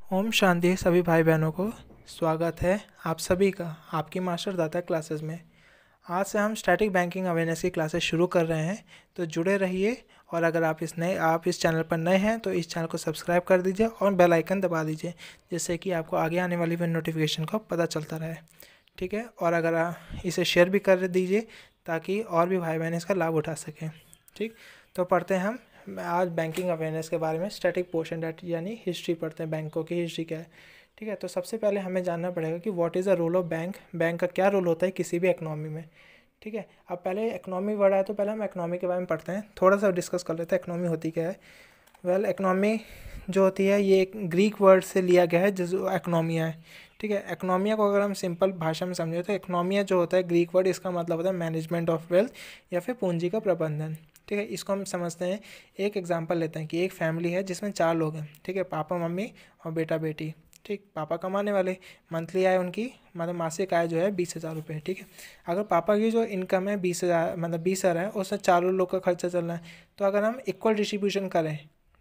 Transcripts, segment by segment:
ओम शांति सभी भाई बहनों को स्वागत है आप सभी का आपकी मास्टर दाता क्लासेस में। आज से हम स्टैटिक बैंकिंग अवेयरनेस की क्लासेस शुरू कर रहे हैं, तो जुड़े रहिए। और अगर आप इस चैनल पर नए हैं तो इस चैनल को सब्सक्राइब कर दीजिए और बेल आइकन दबा दीजिए, जिससे कि आपको आगे आने वाली नोटिफिकेशन का पता चलता रहे। ठीक है, और अगर इसे शेयर भी कर दीजिए ताकि और भी भाई बहन इसका लाभ उठा सकें। ठीक, तो पढ़ते हैं हम आज बैंकिंग अवेयरनेस के बारे में। स्टैटिक पोर्शन डेट यानी हिस्ट्री पढ़ते हैं, बैंकों की हिस्ट्री क्या है। ठीक है, तो सबसे पहले हमें जानना पड़ेगा कि what is the role of bank. Bank का क्या रोल होता है किसी भी इकोनॉमी में। ठीक है, अब पहले इकोनॉमी वर्ड आया तो पहले हम इकोनॉमी के बारे में पढ़ते हैं, थोड़ा सा डिस्कस कर लेते हैं इकोनॉमी होती क्या है। वेल, इकोनॉमी जो होती है ये एक ग्रीक वर्ड से लिया गया है जो इकोनॉमिया है। ठीक है, इकोनॉमिया को अगर हम सिंपल भाषा में समझे तो इकोनॉमिया जो होता है ग्रीक वर्ड, इसका मतलब होता है मैनेजमेंट ऑफ वेल्थ या फिर पूंजी का प्रबंधन। ठीक है, इसको हम समझते हैं। एक एग्जांपल लेते हैं कि एक फैमिली है जिसमें 4 लोग हैं। ठीक है, पापा मम्मी और बेटा बेटी। ठीक, पापा कमाने वाले, मंथली आय उनकी मतलब मासिक आय जो है 20,000 रुपये। ठीक है, अगर पापा की जो इनकम है 20,000 मतलब 20,000 है, उसमें चारों लोग का खर्चा चल रहा है। तो अगर हम इक्वल डिस्ट्रीब्यूशन करें,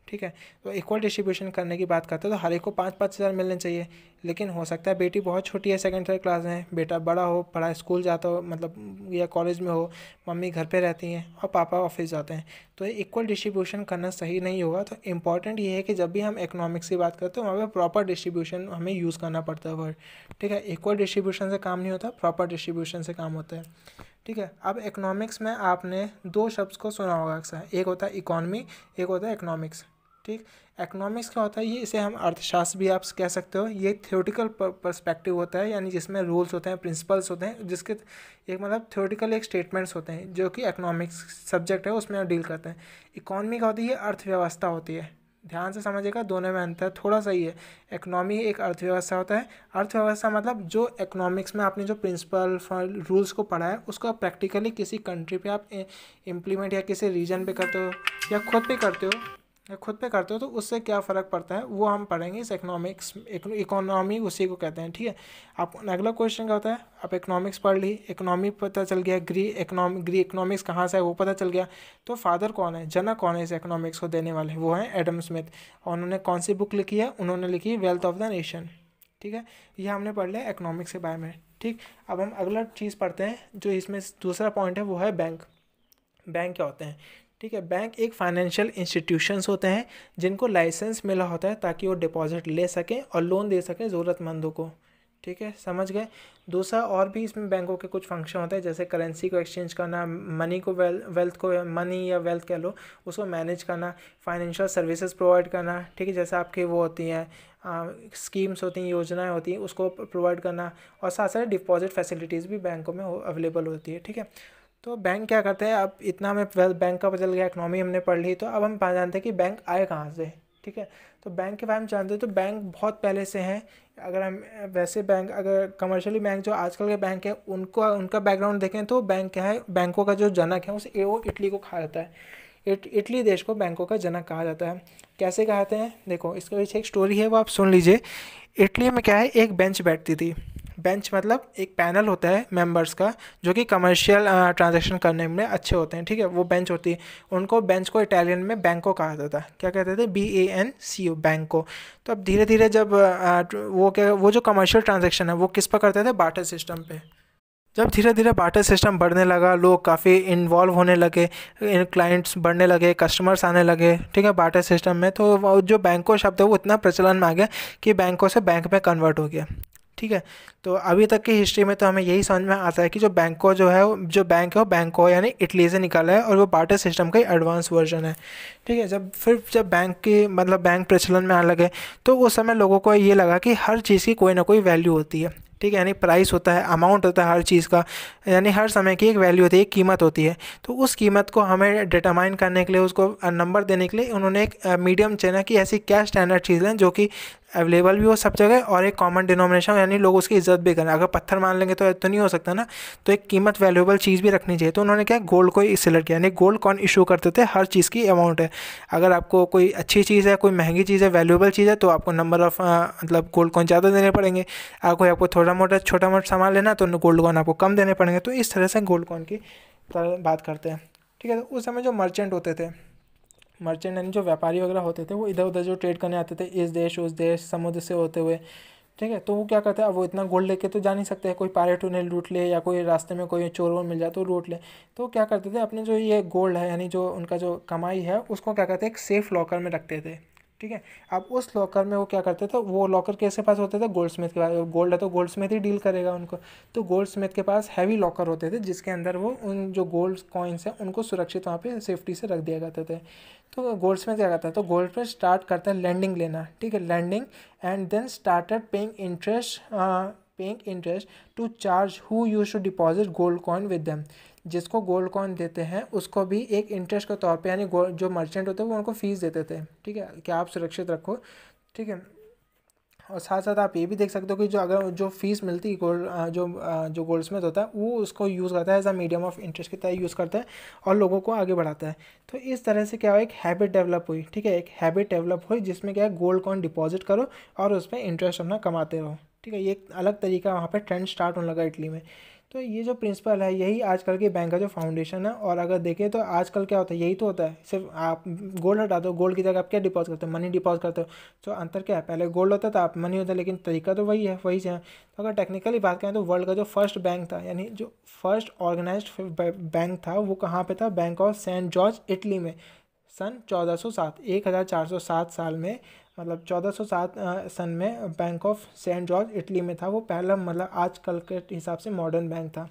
ठीक है, तो इक्वल डिस्ट्रीब्यूशन करने की बात करते हैं तो हर एक को 5-5 हज़ार मिलने चाहिए। लेकिन हो सकता है बेटी बहुत छोटी है, सेकंड थर्ड क्लास में, बेटा बड़ा हो, पढ़ा स्कूल जाता हो मतलब या कॉलेज में हो, मम्मी घर पे रहती हैं और पापा ऑफिस जाते हैं। तो इक्वल डिस्ट्रीब्यूशन करना सही नहीं होगा। तो इंपॉर्टेंट ये है कि जब भी हम इकोनॉमिक्स की बात करते हैं वहाँ पर प्रॉपर डिस्ट्रीब्यूशन हमें यूज़ करना पड़ता है वर्ड। ठीक है, इक्वल डिस्ट्रीब्यूशन से काम नहीं होता, प्रॉपर डिस्ट्रीब्यूशन से काम होता है। ठीक है, अब इकोनॉमिक्स में आपने 2 शब्द को सुना होगा अक्सर, एक होता है इकोनॉमी, एक होता है इकोनॉमिक्स। ठीक, इकोनॉमिक्स क्या होता है, ये इसे हम अर्थशास्त्र भी आप कह सकते हो। ये थ्योरेटिकल पर्सपेक्टिव होता है, यानी जिसमें रूल्स होते हैं, प्रिंसिपल्स होते हैं, जिसके एक मतलब थ्योरेटिकल एक स्टेटमेंट्स होते हैं जो कि इकोनॉमिक्स सब्जेक्ट है उसमें डील करते हैं। इकॉनमी का होती है, अर्थव्यवस्था होती है। ध्यान से समझिएगा, दोनों में अंतर थोड़ा सा ही है। इकोनॉमी एक अर्थव्यवस्था होता है, अर्थव्यवस्था मतलब जो इकोनॉमिक्स में आपने जो प्रिंसिपल रूल्स को पढ़ा है उसको आप प्रैक्टिकली किसी कंट्री पे आप इम्प्लीमेंट या किसी रीजन पे करते हो या खुद पे करते हो तो उससे क्या फ़र्क पड़ता है वो हम पढ़ेंगे इस इकोनॉमिक्स। इकोनॉमी उसी को कहते हैं। ठीक है, आप अगला क्वेश्चन क्या होता है, आप इकोनॉमिक्स पढ़ ली, इकोनॉमी पता चल गया, ग्री इकोनॉमिक्स कहाँ से है वो पता चल गया। तो फादर कौन है, जनक कौन है इस इकोनॉमिक्स को देने वाले, वो हैं एडम स्मिथ। और उन्होंने कौन सी बुक लिखी है, उन्होंने लिखी वेल्थ ऑफ द नेशन। ठीक है, ये हमने पढ़ लिया इकोनॉमिक्स के बारे में। ठीक, अब हम अगला चीज़ पढ़ते हैं जो इसमें दूसरा पॉइंट है, वो है बैंक। बैंक क्या होते हैं। ठीक है, बैंक एक फाइनेंशियल इंस्टीट्यूशंस होते हैं जिनको लाइसेंस मिला होता है ताकि वो डिपॉजिट ले सकें और लोन दे सकें ज़रूरतमंदों को। ठीक है, समझ गए। दूसरा और भी इसमें बैंकों के कुछ फंक्शन होते हैं, जैसे करेंसी को एक्सचेंज करना, मनी को वेल्थ को मनी या वेल्थ कह लो उसको मैनेज करना, फाइनेंशियल सर्विसेज प्रोवाइड करना। ठीक है, जैसे आपकी वो होती हैं स्कीम्स होती हैं, योजनाएं होती हैं, उसको प्रोवाइड करना। और साथ साथ डिपॉजिट फैसिलिटीज़ भी बैंकों में अवेलेबल होती है। ठीक है, तो बैंक क्या करते हैं, अब इतना हमें बैंक का पता चल गया, इकोनॉमी हमने पढ़ ली, तो अब हम जानते हैं कि बैंक आए कहाँ से। ठीक है, तो बैंक के बारे में जानते हैं तो बैंक बहुत पहले से हैं। अगर हम वैसे बैंक, अगर कमर्शियली बैंक जो आजकल के बैंक है उनका बैकग्राउंड देखें तो बैंक क्या है, बैंकों का जो जनक है उसे वो इटली को कहा जाता है। इटली देश को बैंकों का जनक कहा जाता है। कैसे कहते हैं, देखो इसके पीछे एक स्टोरी है, वो आप सुन लीजिए। इटली में क्या है, एक बेंच बैठती थी। बेंच मतलब एक पैनल होता है मेंबर्स का जो कि कमर्शियल ट्रांजैक्शन करने में अच्छे होते हैं। ठीक है, वो बेंच होती है, उनको बेंच को इटालियन में बैंको कहा जाता है। क्या कहते थे, BANCO, बैंको। तो अब धीरे धीरे जब वो जो कमर्शियल ट्रांजैक्शन है वो किस पर करते थे, बार्टर सिस्टम पे। जब धीरे धीरे बार्टर सिस्टम बढ़ने लगा, लोग काफ़ी इन्वॉल्व होने लगे, क्लाइंट्स बढ़ने लगे, कस्टमर्स आने लगे। ठीक है, बार्टर सिस्टम में तो जो बैंको शब्द है वो इतना प्रचलन में आ गया कि बैंकों से बैंक में कन्वर्ट हो गया। ठीक है, तो अभी तक की हिस्ट्री में तो हमें यही समझ में आता है कि जो बैंको जो है जो बैंक है वो बैंको यानी इटली से निकाला है और वो बार्टर सिस्टम का एडवांस वर्जन है। ठीक है, जब बैंक की मतलब बैंक प्रचलन में आने लगे तो उस समय लोगों को ये लगा कि हर चीज़ की कोई ना कोई वैल्यू होती है। ठीक है, यानी प्राइस होता है, अमाउंट होता है हर चीज़ का, यानी हर समय की एक वैल्यू होती है, एक कीमत होती है। तो उस कीमत को हमें डिटरमाइन करने के लिए, उसको नंबर देने के लिए उन्होंने एक मीडियम चुना कि ऐसी क्या स्टैंडर्ड चीज़ है जो कि अवेलेबल भी हो सब जगह और एक कॉमन डिनोमिनेशन, यानी लोग उसकी इज्जत भी करें। अगर पत्थर मान लेंगे तो नहीं हो सकता ना, तो एक कीमत वैल्यूएबल चीज़ भी रखनी चाहिए। तो उन्होंने क्या, गोल्ड को सिलेक्ट किया, यानी गोल्ड कॉइन इशू करते थे, हर चीज़ की अमाउंट है। अगर आपको कोई अच्छी चीज़ है, कोई महंगी चीज़ है, वैल्यूएबल चीज़ है, तो आपको नंबर ऑफ मतलब गोल्ड कॉइन ज़्यादा देने पड़ेंगे। अगर कोई आपको छोटा मोटा सामान लेना तो गोल्ड कॉइन आपको कम देने पड़ेंगे। तो इस तरह से गोल्ड कॉइन की बात करते हैं। ठीक है, तो उस समय जो मर्चेंट होते थे, मर्चेंट यानी जो व्यापारी वगैरह होते थे वो इधर उधर जो ट्रेड करने आते थे, इस देश उस देश समुद्र से होते हुए, ठीक है। तो वो क्या करते हैं, अब वो इतना गोल्ड लेके तो जा नहीं सकते हैं, कोई पायरेट उन्हें लूट ले या कोई रास्ते में कोई चोर वोर मिल जाए तो लूट ले। तो क्या करते थे, अपने जो ये गोल्ड है यानी जो उनका जो कमाई है उसको क्या करते हैं, एक सेफ लॉकर में रखते थे, ठीक है। अब उस लॉकर में वो क्या करते थे, वो लॉकर किसके पास होते थे, गोल्ड स्मिथ के पास। गोल्ड है तो गोल्ड स्मिथ ही डील करेगा उनको। तो गोल्ड स्मिथ के पास हैवी लॉकर होते थे जिसके अंदर वो उन जो गोल्ड कॉइन्स हैं उनको सुरक्षित वहाँ पे सेफ्टी से रख दिया करते थे। तो गोल्ड स्मिथ क्या करता है, तो गोल्ड पे स्टार्ट करता है लैंडिंग लेना, ठीक है, lending, and then started paying interest to charge who used to deposit gold coin with them. जिसको गोल्ड कॉइन देते हैं उसको भी एक इंटरेस्ट के तौर पे यानी जो मर्चेंट होते हैं वो उनको फीस देते थे, ठीक है, कि आप सुरक्षित रखो, ठीक है। और साथ साथ आप ये भी देख सकते हो कि जो अगर जो फीस मिलती है जो गोल्ड स्मिथ होता है वो उसको यूज़ करता है as a medium of interest की तरह यूज़ करता है और लोगों को आगे बढ़ाता है। तो इस तरह से क्या हुआ, एक हैबिट डेवलप हुई, ठीक है, एक हैबिट डेवलप हुई जिसमें क्या है, गोल्ड कॉइन डिपॉजिट करो और उस पर इंटरेस्ट अपना कमाते रहो, ठीक है। ये एक अलग तरीका वहाँ पर ट्रेंड स्टार्ट होने लगा इटली में। तो ये जो प्रिंसिपल है यही आजकल के बैंक का जो फाउंडेशन है। और अगर देखें तो आजकल क्या होता है, यही तो होता है, सिर्फ आप गोल्ड हटा दो, गोल्ड की जगह आप क्या डिपॉजिट करते हो, मनी डिपॉजिट करते हो। तो अंतर क्या है, पहले गोल्ड होता था, आप मनी होता है, लेकिन तरीका तो वही है, वही से है। तो अगर टेक्निकली बात करें तो वर्ल्ड का जो फर्स्ट बैंक था यानी जो फर्स्ट ऑर्गेनाइज्ड बैंक था वो कहाँ पे था, Bank of Saint George Italy में, सन 1407, 1407 साल में, मतलब 1407 सन में Bank of Saint George Italy में था। वो पहला मतलब आजकल के हिसाब से मॉडर्न बैंक था,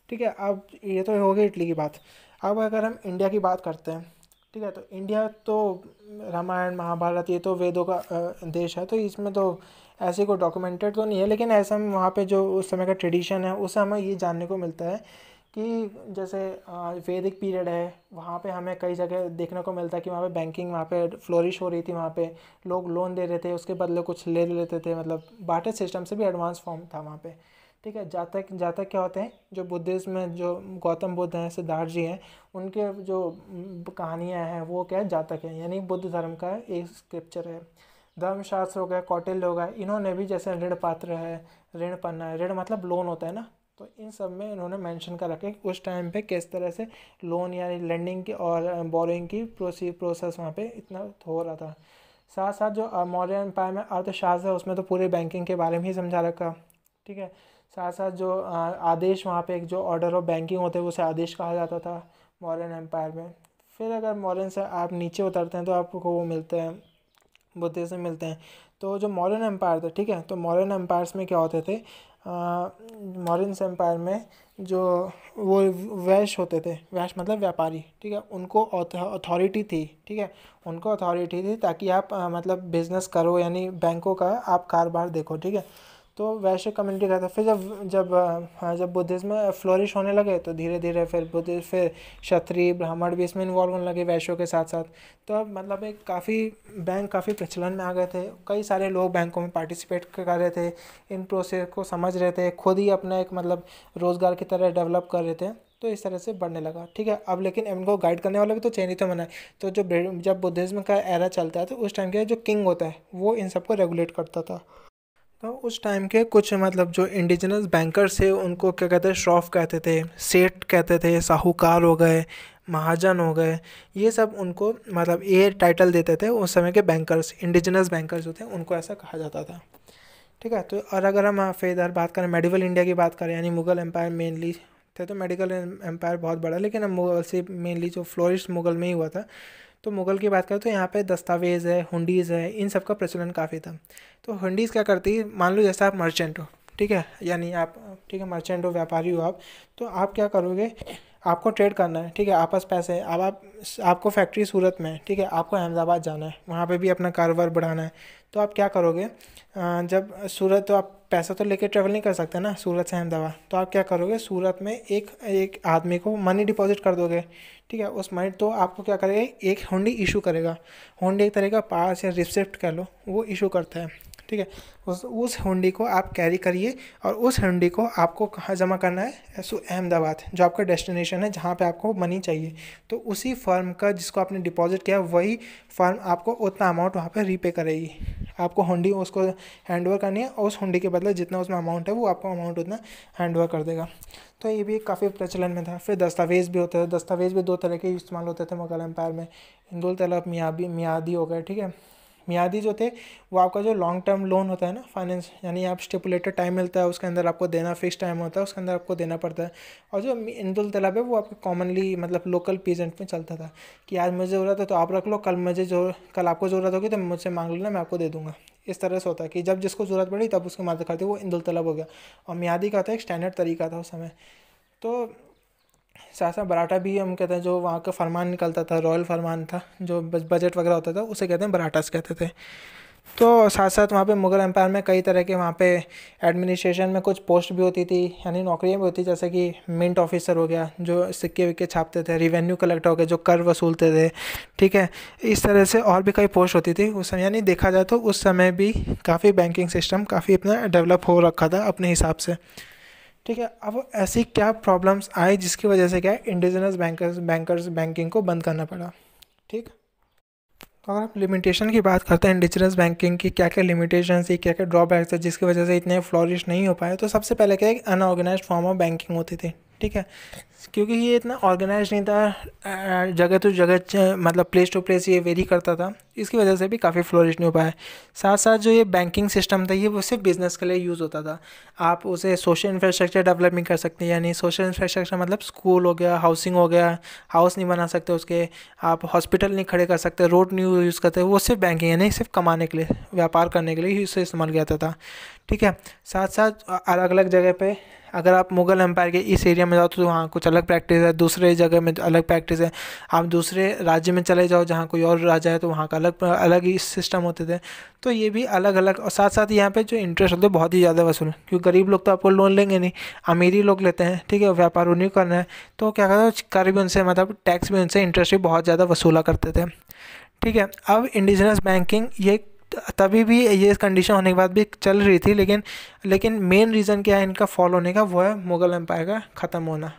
ठीक है। अब ये तो हो गई इटली की बात। अब अगर हम इंडिया की बात करते हैं, ठीक है, तो इंडिया तो रामायण महाभारत ये तो वेदों का देश है, तो इसमें तो ऐसे कोई डॉक्यूमेंटेड तो नहीं है, लेकिन ऐसा वहाँ पे जो उस समय का ट्रेडिशन है उससे हमें ये जानने को मिलता है कि जैसे वैदिक पीरियड है वहाँ पे हमें कई जगह देखने को मिलता है कि वहाँ पे बैंकिंग वहाँ पे फ्लोरिश हो रही थी, वहाँ पे लोग लोन दे रहे थे, उसके बदले कुछ ले लेते थे, मतलब बार्टर सिस्टम से भी एडवांस फॉर्म था वहाँ पे, ठीक है। जहाँ तक क्या होते हैं, जो बुद्धिज़्म में जो गौतम बुद्ध हैं, सिद्धार्थ जी हैं, उनके जो कहानियाँ हैं वो क्या है, जातक है, यानी बुद्ध धर्म का एक स्क्रिप्चर है। धर्मशास्त्र हो गया, कौटिल्य हो गया, इन्होंने भी जैसे ऋण पात्र है, ऋण पन्ना है, ऋण मतलब लोन होता है ना, तो इन सब में इन्होंने मेंशन कर रखा है उस टाइम पे किस तरह से लोन यानी लेंडिंग की और बोरोइंग की प्रोसेस वहाँ पे इतना हो रहा था। साथ साथ जो मौर्य एम्पायर में अर्थशास्त्र है उसमें तो पूरे बैंकिंग के बारे में ही समझा रखा, ठीक है। साथ साथ जो आदेश वहाँ पे एक जो ऑर्डर ऑफ बैंकिंग होते हैं उसे आदेश कहा जाता था मौर्यन एम्पायर में। फिर अगर मौर्यन से आप नीचे उतरते हैं तो आपको वो मिलते हैं, बुद्धिज़्म मिलते हैं। तो जो मौर्यन एम्पायर था, ठीक है, तो मौर्यन एम्पायर्स में क्या होते थे, मौर्यन एम्पायर में जो वो वैश्य होते थे, वैश्य मतलब व्यापारी, ठीक है, उनको अथॉरिटी थी, ठीक है, उनको अथॉरिटी थी ताकि आप मतलब बिजनेस करो यानी बैंकों का आप कारोबार देखो, ठीक है। तो वैश्य कम्युनिटी का था। फिर जब बुद्धिज़्म फ्लोरिश होने लगे तो धीरे धीरे फिर क्षत्रिय ब्राह्मण भी इसमें इन्वॉल्व होने लगे वैश्यों के साथ साथ। तो अब मतलब एक बैंक काफ़ी प्रचलन में आ गए थे, कई सारे लोग बैंकों में पार्टिसिपेट कर रहे थे, इन प्रोसेस को समझ रहे थे, खुद ही अपना एक मतलब रोज़गार की तरह डेवलप कर रहे थे। तो इस तरह से बढ़ने लगा, ठीक है। अब लेकिन इनको गाइड करने वाला भी तो चाहिए, नहीं तो मना है। तो जब बुद्धिज़्म का एरा चलता है तो उस टाइम के जो किंग होता है वो इन सबको रेगुलेट करता था। तो उस टाइम के कुछ मतलब जो इंडिजिनस बैंकर्स थे उनको क्या कहते हैं, श्रॉफ कहते थे, सेठ कहते थे, साहूकार हो गए, महाजन हो गए, ये सब उनको मतलब ये टाइटल देते थे उस समय के बैंकर्स, इंडिजिनस बैंकर्स होते हैं उनको ऐसा कहा जाता था, ठीक है। तो और अगर हम फिर इधर बात करें मेडिवल इंडिया की बात करें यानी मुग़ल एम्पायर मेनली थे, तो मेडिकल एम्पायर बहुत बड़ा, लेकिन अब मुग़ल से मेनली जो फ्लोरिश मुग़ल में ही हुआ था। तो मुग़ल की बात करें तो यहाँ पे दस्तावेज़ है, हुंडीज़ है, इन सब का प्रचलन काफ़ी था। तो हुंडीज़ क्या करती है, मान लो जैसे आप मर्चेंट हो, ठीक है, यानी आप, ठीक है, मर्चेंट हो, व्यापारी हो आप, तो आप क्या करोगे, आपको ट्रेड करना है, ठीक है, आपस पैसे हैं, अब आपको फैक्ट्री सूरत में है, ठीक है, आपको अहमदाबाद जाना है, वहाँ पे भी अपना कारोबार बढ़ाना है। तो आप क्या करोगे, जब सूरत, तो आप पैसा तो लेके ट्रैवल नहीं कर सकते ना सूरत से अहमदाबाद, तो आप क्या करोगे, सूरत में एक आदमी को मनी डिपॉजिट कर दोगे, ठीक है। उस मनी तो आपको क्या करेगा, एक हुंडी इशू करेगा, हुंडी एक तरह का पास या रिसिप्ट कह लो, वो इशू करता है, ठीक है। उस हुंडी को आप कैरी करिए और उस हुंडी को आपको कहाँ जमा करना है, अहमदाबाद, जो आपका डेस्टिनेशन है जहाँ पे आपको मनी चाहिए। तो उसी फर्म का जिसको आपने डिपॉजिट किया वही फर्म आपको उतना अमाउंट वहाँ पे रीपे करेगी। आपको हुंडी उसको हैंडओवर करनी है और उस हुंडी के बदले जितना उसमें अमाउंट है वो आपको अमाउंट उतना हैंडओवर कर देगा। तो ये भी काफ़ी प्रचलन में था। फिर दस्तावेज़ भी होते थे। दस्तावेज़ भी 2 तरह के इस्तेमाल होते थे मुगल एम्पायर में, इंदुल तलब मियादी हो गए, ठीक है। मियादी जो थे वो आपका जो लॉन्ग टर्म लोन होता है ना, फाइनेंस, यानी आप स्टिपुलेटेड टाइम मिलता है उसके अंदर आपको देना, फिक्स टाइम होता है उसके अंदर आपको देना पड़ता है। और जो इंदुल तलब है वो आपको कॉमनली मतलब लोकल पीजेंट में चलता था कि आज मुझे ज़रूरत है तो आप रख लो, कल आपको ज़रूरत होगी तो मुझसे मांग लेना, मैं आपको दे दूँगा। इस तरह से होता है कि जब जिसको ज़रूरत पड़ी तब उसके मादे खाते, वो इंदुल तलब हो गया। और मियादी का होता है एक स्टैंडर्ड तरीका था उस समय। तो साथ साथ बराटा भी हम कहते हैं, जो वहाँ का फरमान निकलता था, रॉयल फरमान था, जो बजट वगैरह होता था उसे कहते हैं बराटास कहते थे। तो साथ साथ वहाँ पे मुगल एम्पायर में कई तरह के वहाँ पे एडमिनिस्ट्रेशन में कुछ पोस्ट भी होती थी, यानी नौकरियाँ भी होती, जैसे कि मिंट ऑफिसर हो गया जो सिक्के विक्के छापते थे, रिवेन्यू कलेक्टर हो गया जो कर वसूलते थे, ठीक है। इस तरह से और भी कई पोस्ट होती थी उस समय। यानी देखा जाए तो उस समय भी काफ़ी बैंकिंग सिस्टम काफ़ी अपना डेवलप हो रखा था अपने हिसाब से, ठीक है। अब ऐसी क्या प्रॉब्लम्स आई जिसकी वजह से क्या है, इंडिजिनस बैंकर्स बैंकिंग को बंद करना पड़ा, ठीक। तो अगर आप लिमिटेशन की बात करते हैं इंडिजिनस बैंकिंग की, क्या क्या लिमिटेशंस थी, क्या क्या ड्रॉबैक्स है जिसकी वजह से इतने फ्लॉरिश नहीं हो पाए, तो सबसे पहले क्या है, अनऑर्गेनाइज्ड फॉर्म ऑफ बैंकिंग होती थी, ठीक है। क्योंकि ये इतना ऑर्गेनाइज नहीं था, जगह टू जगह मतलब प्लेस टू प्लेस ये वेरी करता था, इसकी वजह से भी काफ़ी फ्लोरिश नहीं हो पाया। साथ साथ जो ये बैंकिंग सिस्टम था ये वो सिर्फ बिज़नेस के लिए यूज़ होता था। आप उसे सोशल इंफ्रास्ट्रक्चर डेवलप नहीं कर सकते, यानी सोशल इंफ्रास्ट्रक्चर मतलब स्कूल हो गया, हाउसिंग हो गया, हाउस नहीं बना सकते उसके, आप हॉस्पिटल नहीं खड़े कर सकते, रोड नहीं यूज़ करते, वो सिर्फ बैंकिंग यानी सिर्फ कमाने के लिए, व्यापार करने के लिए ही उसे इस्तेमाल किया जाता था, ठीक है। साथ साथ अलग अलग जगह पे अगर आप मुग़ल एम्पायर के इस एरिया में जाओ तो वहाँ कुछ अलग प्रैक्टिस है, दूसरे जगह में अलग प्रैक्टिस है। आप दूसरे राज्य में चले जाओ जहाँ कोई और राजा है तो वहाँ का अलग अलग ही सिस्टम होते थे। तो ये भी अलग अलग, और साथ साथ यहाँ पे जो इंटरेस्ट होते हैं बहुत ही ज़्यादा वसूल, क्योंकि गरीब लोग तो आपको लोन लेंगे नहीं, अमीरी लोग लेते हैं, ठीक है, व्यापार उन्हीं को करना है। तो क्या करते हैं, कर भी उनसे मतलब टैक्स भी उनसे, इंटरेस्ट भी बहुत ज़्यादा वसूला करते थे, ठीक है। अब इंडिजिनस बैंकिंग ये तभी भी ये कंडीशन होने के बाद भी चल रही थी, लेकिन मेन रीज़न क्या है इनका फॉलो होने का, वो है मुग़ल एम्पायर का ख़त्म होना,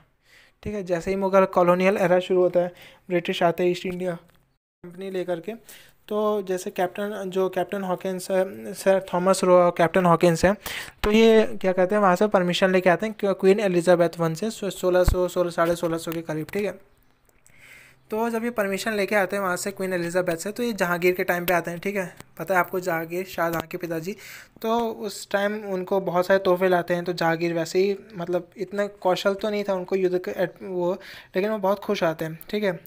ठीक है। जैसे ही मुग़ल कॉलोनियल एरा शुरू होता है, ब्रिटिश आते हैं ईस्ट इंडिया कंपनी लेकर के, तो जैसे captain Hawkins sir Thomas Roe captain Hawkins है, तो ये क्या कहते हैं वहाँ से परमिशन लेके आते हैं क्वीन एलिजाबेथ वन से 1600 के करीब, ठीक है। तो जब ये परमिशन लेके आते हैं वहाँ से क्वीन एलिजाबेथ से, तो ये जहांगीर के टाइम पे आते हैं, ठीक है। पता है आपको जहांगीर, शाहजहाँ के पिताजी, तो उस टाइम उनको बहुत सारे तोहफे लाते हैं। तो जहांगीर वैसे ही मतलब इतना कौशल तो नहीं था उनको युद्ध के वो, लेकिन वो बहुत खुश आते हैं, ठीक है।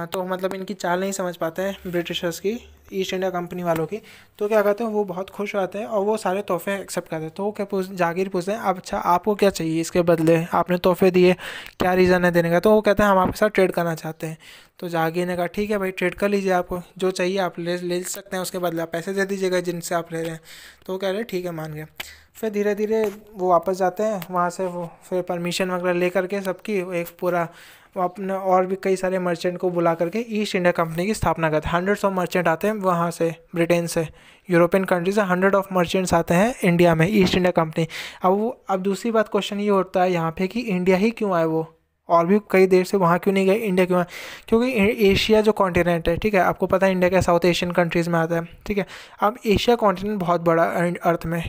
तो मतलब इनकी चाल नहीं समझ पाते हैं ब्रिटिशर्स की, ईस्ट इंडिया कंपनी वालों की। तो क्या कहते हैं वो बहुत खुश आते हैं और वो सारे तोहफे एक्सेप्ट करते हैं। तो वो क्या जहांगीर पूछते हैं, अब अच्छा आपको क्या चाहिए इसके बदले, आपने तोहफे दिए, क्या रीज़न है देने का। तो वो कहते हैं हम आपके साथ ट्रेड करना चाहते हैं। तो जहांगीर ने कहा ठीक है भाई, ट्रेड कर लीजिए, आपको जो चाहिए आप ले सकते हैं, उसके बदले आप पैसे दे दीजिएगा जिनसे आप ले रहे हैं। तो वो कह रहे हैं ठीक है, मान गए। फिर धीरे धीरे वो वापस जाते हैं वहाँ से, वो फिर परमिशन वगैरह ले करके सबकी एक पूरा, वो अपने और भी कई सारे मर्चेंट को बुला करके ईस्ट इंडिया कंपनी की स्थापना करते हैं। 100 ऑफ मर्चेंट आते हैं वहाँ से, ब्रिटेन से, यूरोपियन कंट्री से 100 ऑफ मर्चेंट्स आते हैं इंडिया में, ईस्ट इंडिया कंपनी। अब दूसरी बात क्वेश्चन ये होता है यहाँ पे कि इंडिया ही क्यों आए वो, और भी कई देर से वहाँ क्यों नहीं गए, इंडिया क्यों आए? क्योंकि एशिया जो कॉन्टिनेंट है, ठीक है, आपको पता है इंडिया का साउथ एशियन कंट्रीज़ में आता है, ठीक है। अब एशिया कॉन्टिनेंट बहुत बड़ा अर्थ में,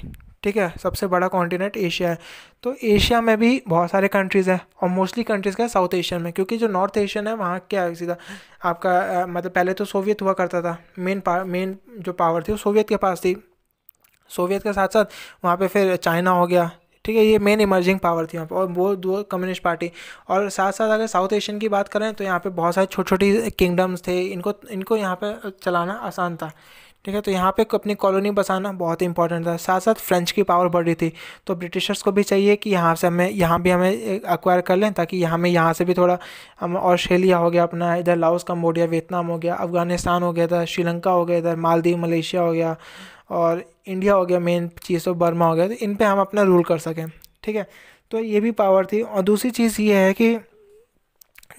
ठीक है, सबसे बड़ा कॉन्टिनेंट एशिया है। तो एशिया में भी बहुत सारे कंट्रीज़ हैं और मोस्टली कंट्रीज़ का साउथ एशियन में, क्योंकि जो नॉर्थ एशियन है वहाँ क्या है सीधा आपका मतलब पहले तो सोवियत हुआ करता था, मेन जो पावर थी वो सोवियत के पास थी। सोवियत के साथ साथ वहाँ पे फिर चाइना हो गया, ठीक है, ये मेन इमर्जिंग पावर थी वहाँ पर, और वो दो कम्युनिस्ट पार्टी। और साथ साथ अगर साउथ एशियन की बात करें तो यहाँ पे बहुत सारे छोटी छोटी किंगडम्स थे, इनको यहाँ पे चलाना आसान था, ठीक है। तो यहाँ पे अपनी कॉलोनी बसाना बहुत इंपॉर्टेंट था। साथ साथ फ्रेंच की पावर बढ़ रही थी, तो ब्रिटिशर्स को भी चाहिए कि यहाँ भी हमें एक्वायर कर लें, ताकि यहाँ से भी थोड़ा हम, ऑस्ट्रेलिया हो गया अपना, इधर लाओस कम्बोडिया वियतनाम हो गया, अफगानिस्तान हो गया, इधर श्रीलंका हो गया, इधर मालदीव मलेशिया हो गया, और इंडिया हो गया, मेन चीज़ तो बर्मा हो गया, तो इन पे हम अपना रूल कर सकें, ठीक है। तो ये भी पावर थी। और दूसरी चीज़ ये है कि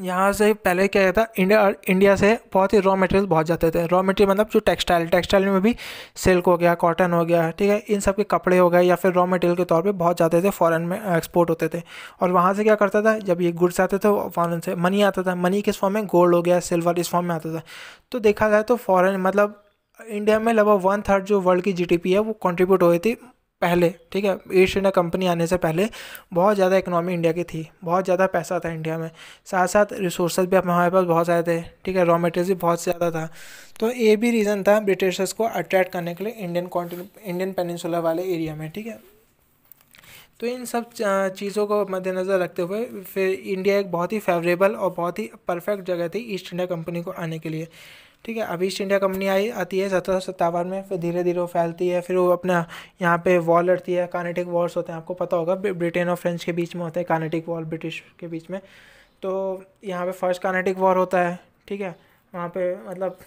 यहाँ से पहले क्या था, इंडिया से बहुत ही रॉ मटेरियल बहुत जाते थे। रॉ मटेरियल मतलब जो टेक्सटाइल में भी सिल्क हो गया, कॉटन हो गया, ठीक है, इन सब के कपड़े हो गए या फिर रॉ मटेरियल के तौर पे बहुत जाते थे, फॉरेन में एक्सपोर्ट होते थे। और वहाँ से क्या करता था, जब ये गुड्स आते थे फॉरेन से मनी आता था, मनी किस फॉर्म में, गोल्ड हो गया, सिल्वर, इस फॉर्म में आता था। तो देखा जाए तो फॉरेन मतलब इंडिया में लगभग 1/3 जो वर्ल्ड की जीडीपी है वो कंट्रीब्यूट हुई थी पहले, ठीक है। ईस्ट इंडिया कंपनी आने से पहले बहुत ज़्यादा इकोनॉमी इंडिया की थी, बहुत ज़्यादा पैसा था इंडिया में, साथ साथ रिसोर्सेज भी हमारे पास बहुत ज़्यादा थे, ठीक है, रॉ मटेरियल भी बहुत ज़्यादा था। तो ये भी रीज़न था ब्रिटिशर्स को अट्रैक्ट करने के लिए इंडियन पेनिनसुला वाले एरिया में, ठीक है। तो इन सब चीज़ों को मद्देनज़र रखते हुए फिर इंडिया एक बहुत ही फेवरेबल और बहुत ही परफेक्ट जगह थी ईस्ट इंडिया कंपनी को आने के लिए, ठीक है। अब ईस्ट इंडिया कंपनी आती है 1757 में, फिर धीरे धीरे वो फैलती है, फिर वो अपना यहाँ पे वॉर लड़ती है, कार्नेटिक वॉर्स होते हैं, आपको पता होगा ब्रिटेन और फ्रेंच के बीच में होते हैं कार्नेटिक वॉर, ब्रिटिश के बीच में। तो यहाँ पे फर्स्ट कार्नेटिक वॉर होता है, ठीक है। वहाँ पे मतलब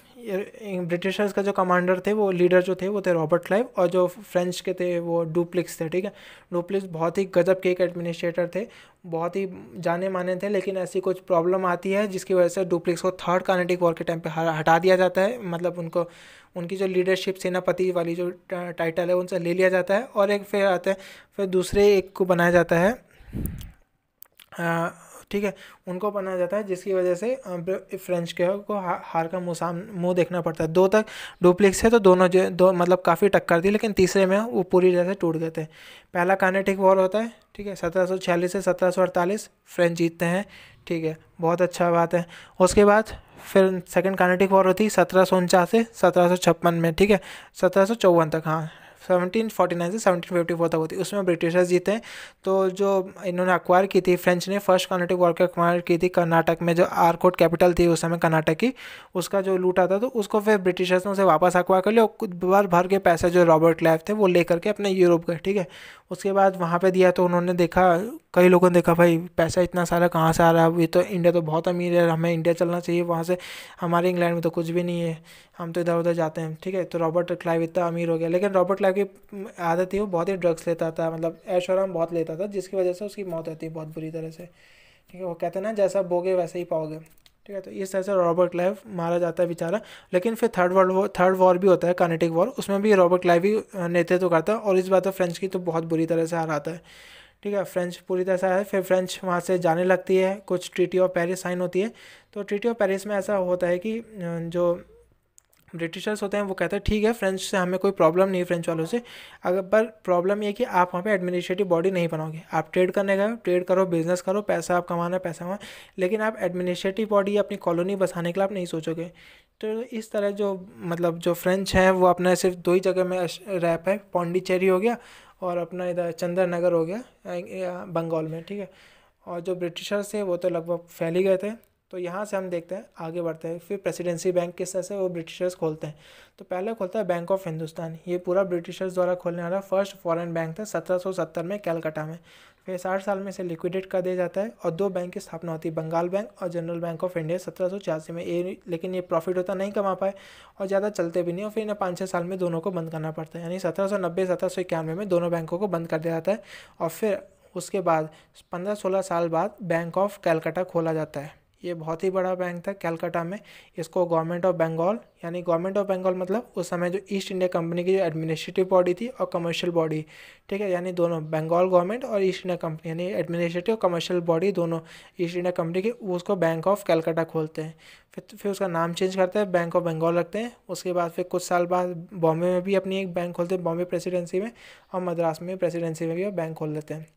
ब्रिटिशर्स का जो कमांडर थे, वो लीडर जो थे वो थे रॉबर्ट क्लाइव, और जो फ्रेंच के थे वो डुप्लिक्स थे, ठीक है। डुप्लिक्स बहुत ही गजब के एक एडमिनिस्ट्रेटर थे, बहुत ही जाने माने थे, लेकिन ऐसी कुछ प्रॉब्लम आती है जिसकी वजह से डुप्लिक्स को थर्ड कार्नेटिक वॉर के टाइम पे हटा दिया जाता है, मतलब उनको उनकी जो लीडरशिप सेनापति वाली जो टाइटल है उनसे ले लिया जाता है, और एक फिर आते हैं, फिर दूसरे एक को बनाया जाता है, ठीक है, उनको बनाया जाता है, जिसकी वजह से फ्रेंच के को हार का मुंह देखना पड़ता है। दो तक डुप्लिक्स है तो दोनों जो दो मतलब काफ़ी टक्कर दी, लेकिन तीसरे में वो पूरी तरह से टूट गए थे। पहला कार्नेटिक वॉर होता है, ठीक है, 1746 से 1748 फ्रेंच जीतते हैं, ठीक है, बहुत अच्छा बात है। उसके बाद फिर सेकंड कार्नेटिक वॉर होती है 1749 से 1756 में, ठीक है, 1754 तक, हाँ 1749 से 1754 तक होती है, उसमें ब्रिटिशर्स जीते हैं। तो जो इन्होंने अक्वायर की थी, फ्रेंच ने फर्स्ट कार्नेटिक वॉर के अक्वायर की थी कर्नाटक में, जो आरकोट कैपिटल थी उस समय कर्नाटक की, उसका जो लूटा था, तो उसको फिर ब्रिटिशर्स ने उसे वापस अक्वायर कर लिया, और कुछ बार भर के पैसे जो रॉबर्ट क्लाइव थे वो लेकर के अपने यूरोप गए, ठीक है। उसके बाद वहाँ पे दिया तो उन्होंने देखा, कई लोगों ने देखा भाई पैसा इतना सारा कहाँ से आ रहा है, ये तो इंडिया तो बहुत अमीर है, हमें इंडिया चलना चाहिए, वहाँ से हमारे इंग्लैंड में तो कुछ भी नहीं है, हम तो इधर उधर जाते हैं, ठीक है। तो रॉबर्ट क्लाइव इतना अमीर हो गया, लेकिन रॉबर्ट क्लाइव की आदत थी वो बहुत ही ड्रग्स लेता था, मतलब ऐश आराम बहुत लेता था, जिसकी वजह से उसकी मौत होती है बहुत बुरी तरह से, ठीक है। वो कहते हैं ना, जैसा बोगे वैसे ही पाओगे, ठीक है। तो इस तरह से रॉबर्ट क्लाइव मारा जाता है बेचारा। लेकिन फिर थर्ड वॉर भी होता है कार्नेटिक वॉर, उसमें भी रॉबर्ट क्लाइव ही नेतृत्व करता है, और इस बात तो फ्रेंच की तो बहुत बुरी तरह से हराता है, ठीक है। फ्रेंच पूरी तरह से है, फिर फ्रेंच वहाँ से जाने लगती है, कुछ ट्रीटी ऑफ पेरिस साइन होती है। तो ट्रीटी ऑफ पेरिस में ऐसा होता है कि जो ब्रिटिशर्स होते हैं वो कहते हैं ठीक है, फ्रेंच से हमें कोई प्रॉब्लम नहीं है, फ्रेंच वालों से, अगर पर प्रॉब्लम ये है कि आप वहाँ पे एडमिनिस्ट्रेटिव बॉडी नहीं बनाओगे, आप ट्रेड करने गए, ट्रेड करो, बिजनेस करो, पैसा आप कमाना है, पैसा कमाओ, लेकिन आप एडमिनिस्ट्रेटिव बॉडी अपनी कॉलोनी बसाने के लिए आप नहीं सोचोगे। तो इस तरह जो मतलब जो फ्रेंच हैं वो अपना सिर्फ दो ही जगह में रह पाए, पौंडीचेरी हो गया और अपना इधर चंद्र नगर हो गया बंगाल में, ठीक है। और जो ब्रिटिशर्स थे वो तो लगभग फैल ही गए थे। तो यहाँ से हम देखते हैं, आगे बढ़ते हैं, फिर प्रेसिडेंसी बैंक किस तरह से वो ब्रिटिशर्स खोलते हैं। तो पहले खोलता है बैंक ऑफ हिंदुस्तान, ये पूरा ब्रिटिशर्स द्वारा खोलने वाला फर्स्ट फॉरेन बैंक था 1770 में कलकत्ता में। फिर 60 साल में इसे लिक्विडेट कर दिया जाता है, और दो बैंक की स्थापना होती है, बंगाल बैंक और जनरल बैंक ऑफ इंडिया 1786 में। ये लेकिन ये प्रॉफिट होता नहीं कमा पाए और ज़्यादा चलते भी नहीं, और फिर इन्हें 5-6 साल में दोनों को बंद करना पड़ता है, यानी 1790-1791 में दोनों बैंकों को बंद कर दिया जाता है। और फिर उसके बाद 15-16 साल बाद बैंक ऑफ कलकत्ता खोला जाता है। ये बहुत ही बड़ा बैंक था कलकत्ता में। इसको गवर्नमेंट ऑफ बंगाल, यानी गवर्नमेंट ऑफ बंगाल मतलब उस समय जो ईस्ट इंडिया कंपनी की जो एडमिनिस्ट्रेटिव बॉडी थी और कमर्शियल बॉडी, ठीक है, यानी दोनों बंगाल गवर्नमेंट और ईस्ट इंडिया कंपनी, यानी एडमिनिस्ट्रेटिव कमर्शियल बॉडी दोनों ईस्ट इंडिया कंपनी की, उसको बैंक ऑफ कलकत्ता खोलते हैं। फिर उसका नाम चेंज करते हैं, बैंक ऑफ बंगाल रखते हैं। उसके बाद फिर कुछ साल बाद बॉम्बे में भी अपनी एक बैंक खोलते हैं, बॉम्बे प्रेसिडेंसी में, और मद्रास में प्रेसिडेंसी में भी बैंक खोल लेते हैं,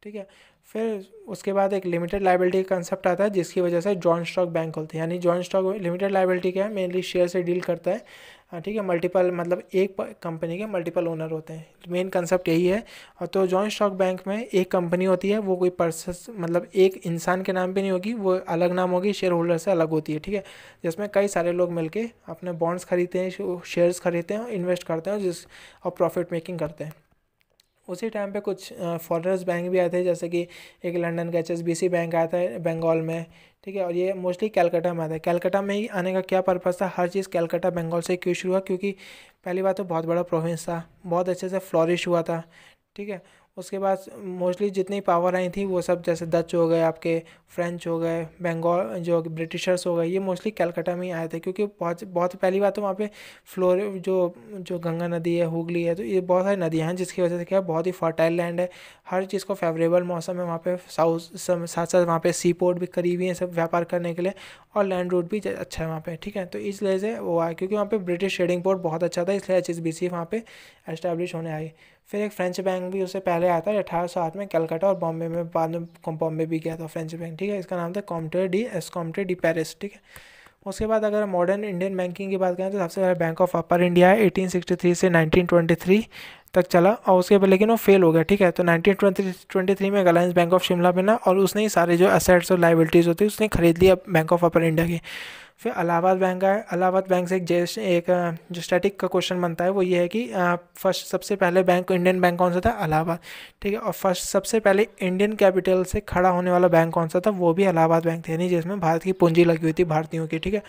ठीक है। फिर उसके बाद एक लिमिटेड लाइबिलिटी का कंसेप्ट आता है, जिसकी वजह से जॉइंट स्टॉक बैंक खोलते हैं। यानी जॉइंट स्टॉक लिमिटेड लाइबिलिटी क्या है, मेनली शेयर से डील करता है, ठीक है। मल्टीपल मतलब एक कंपनी के मल्टीपल ओनर होते हैं, मेन कंसेप्ट यही है। और तो जॉइंट स्टॉक बैंक में एक कंपनी होती है, वो कोई पर्सन मतलब एक इंसान के नाम पे नहीं होगी, वो अलग नाम होगी, शेयर होल्डर से अलग होती है, ठीक है। जिसमें कई सारे लोग मिलके अपने बॉन्ड्स खरीदते हैं, शेयर्स खरीदते हैं, इन्वेस्ट करते हैं और प्रॉफिट मेकिंग करते हैं। उसी टाइम पे कुछ फॉरेनर्स बैंक भी आए थे, जैसे कि एक लंदन का HSBC बैंक आया था बंगाल में, ठीक है। और ये मोस्टली कलकत्ता में आता है। कलकत्ता में ही आने का क्या पर्पज़ था, हर चीज़ कलकत्ता बंगाल से क्यों शुरू हुआ, क्योंकि पहली बात तो बहुत बड़ा प्रोविंस था, बहुत अच्छे से फ्लॉरिश हुआ था, ठीक है। उसके बाद मोस्टली जितनी पावर आई थी वो सब जैसे डच हो गए, आपके फ्रेंच हो गए, बंगाल जो ब्रिटिशर्स हो गए, ये मोस्टली कलकत्ता में ही आए थे, क्योंकि बहुत बहुत पहली बात तो वहाँ पे फ्लोर जो जो गंगा नदी है, हुगली है, तो ये बहुत सारी नदियाँ हैं, जिसकी वजह से क्या बहुत ही फर्टाइल लैंड है, हर चीज़ को फेवरेबल मौसम है वहाँ पे। साथ साथ वहाँ पे सी पोर्ट भी करीब ही है सब व्यापार करने के लिए, और लैंड रूट भी अच्छा है वहाँ पे, ठीक है। तो इसलिए से वो आया, क्योंकि वहाँ पे ब्रिटिश ट्रेडिंग पोर्ट बहुत अच्छा था, इसलिए HSBC वहाँ पे एस्टैब्लिश होने आई। फिर एक फ्रेंच बैंक भी उससे पहले आया था 1807 में कलकत्ता और बॉम्बे में, बाद में बॉम्बे भी गया था फ्रेंच बैंक, ठीक है। इसका नाम था कॉम्टे डी पेरिस, ठीक है। उसके बाद अगर मॉडर्न इंडियन बैंकिंग की बात करें तो सबसे पहले बैंक ऑफ अपर इंडिया है, 1863 से 1923 तक चला, और उसके बाद लेकिन वो फेल हो गया, ठीक है। तो 1923 में अलायंस बैंक ऑफ शिमला बना, और उसने ही सारे जो एसेट्स और लाइबिलिटीज़ होती है उसने खरीद लिया बैंक ऑफ अपर इंडिया की। फिर इलाहाबाद बैंक आया। इलाहाबाद बैंक से जो स्टैटिक का क्वेश्चन बनता है वो ये है कि फर्स्ट सबसे पहले बैंक इंडियन बैंक कौन सा था? इलाहाबाद, ठीक है। और फर्स्ट सबसे पहले इंडियन कैपिटल से खड़ा होने वाला बैंक कौन सा था? वो भी इलाहाबाद बैंक थे, यानी जिसमें भारत की पूंजी लगी हुई थी भारतीयों की, ठीक है।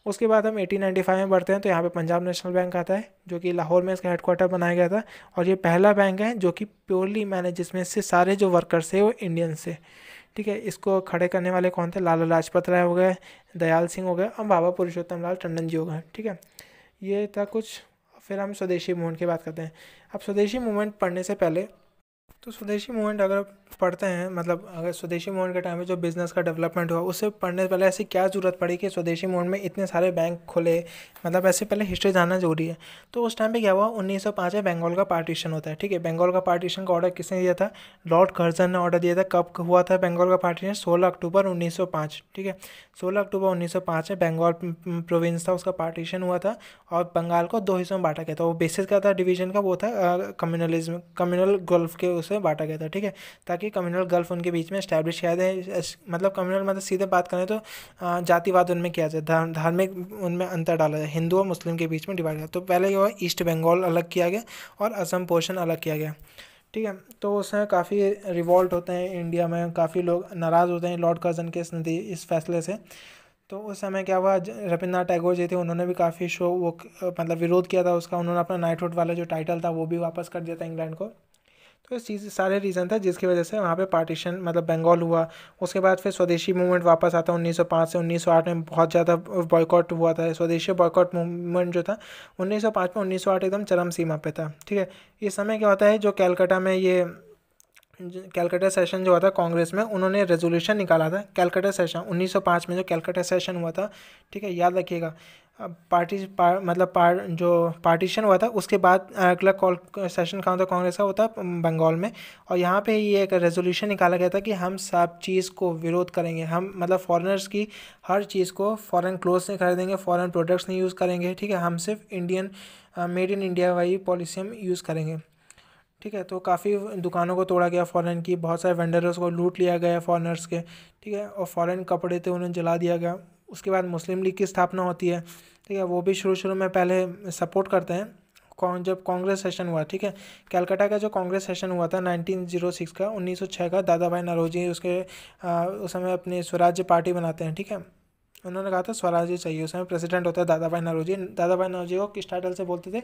उसके बाद हम 1895 में बढ़ते हैं, तो यहाँ पे पंजाब नेशनल बैंक आता है, जो कि लाहौर में इसका हेडक्वार्टर बनाया गया था, और ये पहला बैंक है जो कि प्योरली मैनेज, जिसमें से सारे जो वर्कर्स थे वो इंडियंस थे, ठीक है। इसको खड़े करने वाले कौन थे? लाला लाजपत राय हो गए, दयाल सिंह हो गए, और बाबा पुरुषोत्तम लाल टंडन जी हो गए, ठीक है। ये था कुछ। फिर हम स्वदेशी मूवमेंट की बात करते हैं। अब स्वदेशी मूवमेंट पढ़ने से पहले, तो स्वदेशी मूवमेंट अगर पढ़ते हैं, मतलब अगर स्वदेशी मूवमेंट के टाइम में जो बिज़नेस का डेवलपमेंट हुआ, उससे पढ़ने से पहले ऐसी क्या ज़रूरत पड़ी कि स्वदेशी मूवमेंट में इतने सारे बैंक खुले, मतलब ऐसे पहले हिस्ट्री जानना जरूरी है। तो उस टाइम पे क्या हुआ, 1905 में बंगाल का पार्टीशन होता है, ठीक है। बंगाल का पार्टीशन का ऑर्डर किसने दिया था? लॉर्ड कर्जन ने ऑर्डर दिया था। कब हुआ था बंगाल का पार्टीशन? 16 अक्टूबर 1905, ठीक है। 16 अक्टूबर 1905 में बंगाल प्रोविंस था, उसका पार्टीशन हुआ था, और बंगाल को दो हिस्सों में बांटा गया था। वो बेसिस क्या था डिवीजन का? वो था कम्युनलिज्म, कम्युनल गल्फ के उसे बांटा गया था, ठीक है, ताकि कम्युनल गल्फ उनके बीच में स्टैब्लिश किया जाए। मतलब कम्युनल मतलब सीधे बात करें तो जातिवाद उनमें किया जाए, धार्मिक उनमें अंतर डाला जाए, हिंदू और मुस्लिम के बीच में डिवाइड किया। तो पहले ये हुआ, ईस्ट बंगाल अलग किया गया और असम पोर्शन अलग किया गया, ठीक है। तो उसमें काफ़ी रिवॉल्ट होते हैं इंडिया में, काफ़ी लोग नाराज़ होते हैं लॉर्ड कर्जन के इस फैसले से। तो उस समय क्या हुआ, रविन्द्रनाथ टैगोर जी थे, उन्होंने भी काफ़ी मतलब विरोध किया था उसका। उन्होंने अपना नाइटहुड वाला जो टाइटल था वो भी वापस कर दिया था इंग्लैंड को। तो इस चीज़ सारे रीज़न था जिसकी वजह से वहाँ पे पार्टीशन, मतलब बंगाल हुआ। उसके बाद फिर स्वदेशी मूवमेंट वापस आता है 1905 से 1908 में, बहुत ज़्यादा बॉयकॉट हुआ था। स्वदेशी बॉयकॉट मूवमेंट जो था 1905 में 1908 एकदम चरम सीमा पे था, ठीक है। इस समय क्या होता है, जो कैलकाटा में ये कैलकाटा सेशन जो हुआ था कांग्रेस में, उन्होंने रेजोल्यूशन निकाला था। कैलकाटा सेशन 1905 में जो कैलकाटा सेशन हुआ था, ठीक है, याद रखिएगा। जो पार्टीशन हुआ था उसके बाद अगला सेशन कहाँ था कांग्रेस का? होता बंगाल में। और यहाँ पे ये एक रेजोल्यूशन निकाला गया था कि हम सब चीज़ को विरोध करेंगे, हम मतलब फॉरेनर्स की हर चीज़ को, फॉरेन क्लोथ्स नहीं खरीदेंगे, फॉरेन प्रोडक्ट्स नहीं यूज़ करेंगे, ठीक है। हम सिर्फ इंडियन मेड इन इंडिया वाली पॉलिसी हम यूज़ करेंगे, ठीक है। तो काफ़ी दुकानों को तोड़ा गया फॉरेन की, बहुत सारे वेंडर्स को लूट लिया गया फॉरेनर्स के, ठीक है। और फॉरेन कपड़े थे उन्हें जला दिया गया। उसके बाद मुस्लिम लीग की स्थापना होती है, ठीक है। वो भी शुरू शुरू में पहले सपोर्ट करते हैं जब कांग्रेस सेशन हुआ, ठीक है। कलकत्ता का जो कांग्रेस सेशन हुआ था 1906 का, 1906 का, दादा भाई नौरोजी उसके उस समय अपनी स्वराज्य पार्टी बनाते हैं, ठीक है। उन्होंने कहा था स्वराज्य चाहिए। उसमें प्रेसिडेंट होता है दादा भाई नौरोजी। दादा भाई नौरोजी को किस टाइटल से बोलते थे?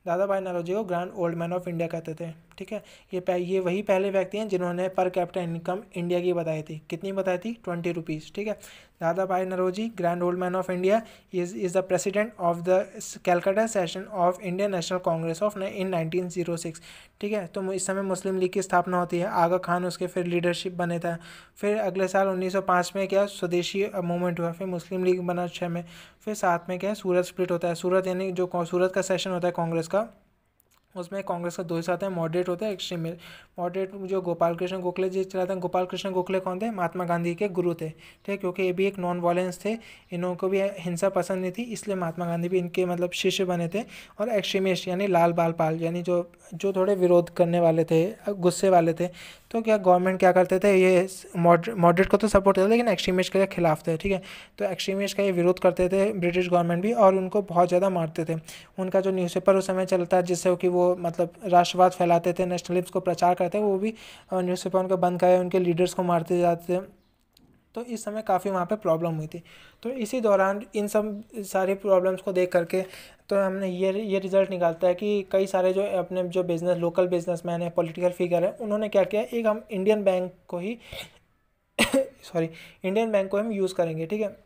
दादा भाई नौरोजी को grand old man of India कहते थे, ठीक है। ये वही पहले व्यक्ति हैं जिन्होंने पर कैपिटा इनकम इंडिया की बताई थी। कितनी बताई थी? 20 रुपीज़, ठीक है। Dadabhai Naoroji, grand old man of India, is the president of the Calcutta session of Indian National Congress of in 1906, ठीक है। तो इस समय मुस्लिम लीग की स्थापना होती है। आगा खान उसके फिर लीडरशिप बने था। फिर अगले साल 1905 में क्या स्वदेशी मूवमेंट हुआ। फिर मुस्लिम लीग बना 6 में। फिर 7 में क्या है, सूरत स्प्लिट होता है। सूरत यानी जो सूरत का सेशन होता है कांग्रेस का, उसमें कांग्रेस का दो हिस्सा आते हैं, मॉडरेट होता है, एक्सट्रीमिस्ट। मॉडरेट जो गोपाल कृष्ण गोखले जी चलाते हैं। गोपाल कृष्ण गोखले कौन थे? महात्मा गांधी के गुरु थे, ठीक है, क्योंकि ये भी एक नॉन वायलेंस थे, इन्हों को भी हिंसा पसंद नहीं थी, इसलिए महात्मा गांधी भी इनके मतलब शिष्य बने थे। और एक्सट्रीमिस्ट यानी लाल बाल पाल, यानी जो थोड़े विरोध करने वाले थे, गुस्से वाले थे। तो क्या गवर्नमेंट क्या करते थे, ये मॉडरेट को तो सपोर्ट करते थे लेकिन एक्सट्रीमिस्ट के खिलाफ थे, ठीक है। तो एक्सट्रीमिस्ट का ये विरोध करते थे ब्रिटिश गवर्नमेंट भी, और उनको बहुत ज़्यादा मारते थे। उनका जो न्यूज़पेपर उस समय चलता है जिससे कि वो मतलब राष्ट्रवाद फैलाते थे, नेशनलिज्म को प्रचार करते हैं, वो भी न्यूज़पेपर उनका बंद कराए, उनके लीडर्स को मारते जाते थे। तो इस समय काफ़ी वहाँ पे प्रॉब्लम हुई थी। तो इसी दौरान इन सब सारी प्रॉब्लम्स को देख करके तो हमने ये रिज़ल्ट निकालता है कि कई सारे जो अपने जो लोकल बिजनेसमैन है, पॉलिटिकल फिगर है, उन्होंने क्या किया, एक हम इंडियन बैंक को ही सॉरी इंडियन बैंक को हम यूज़ करेंगे, ठीक है।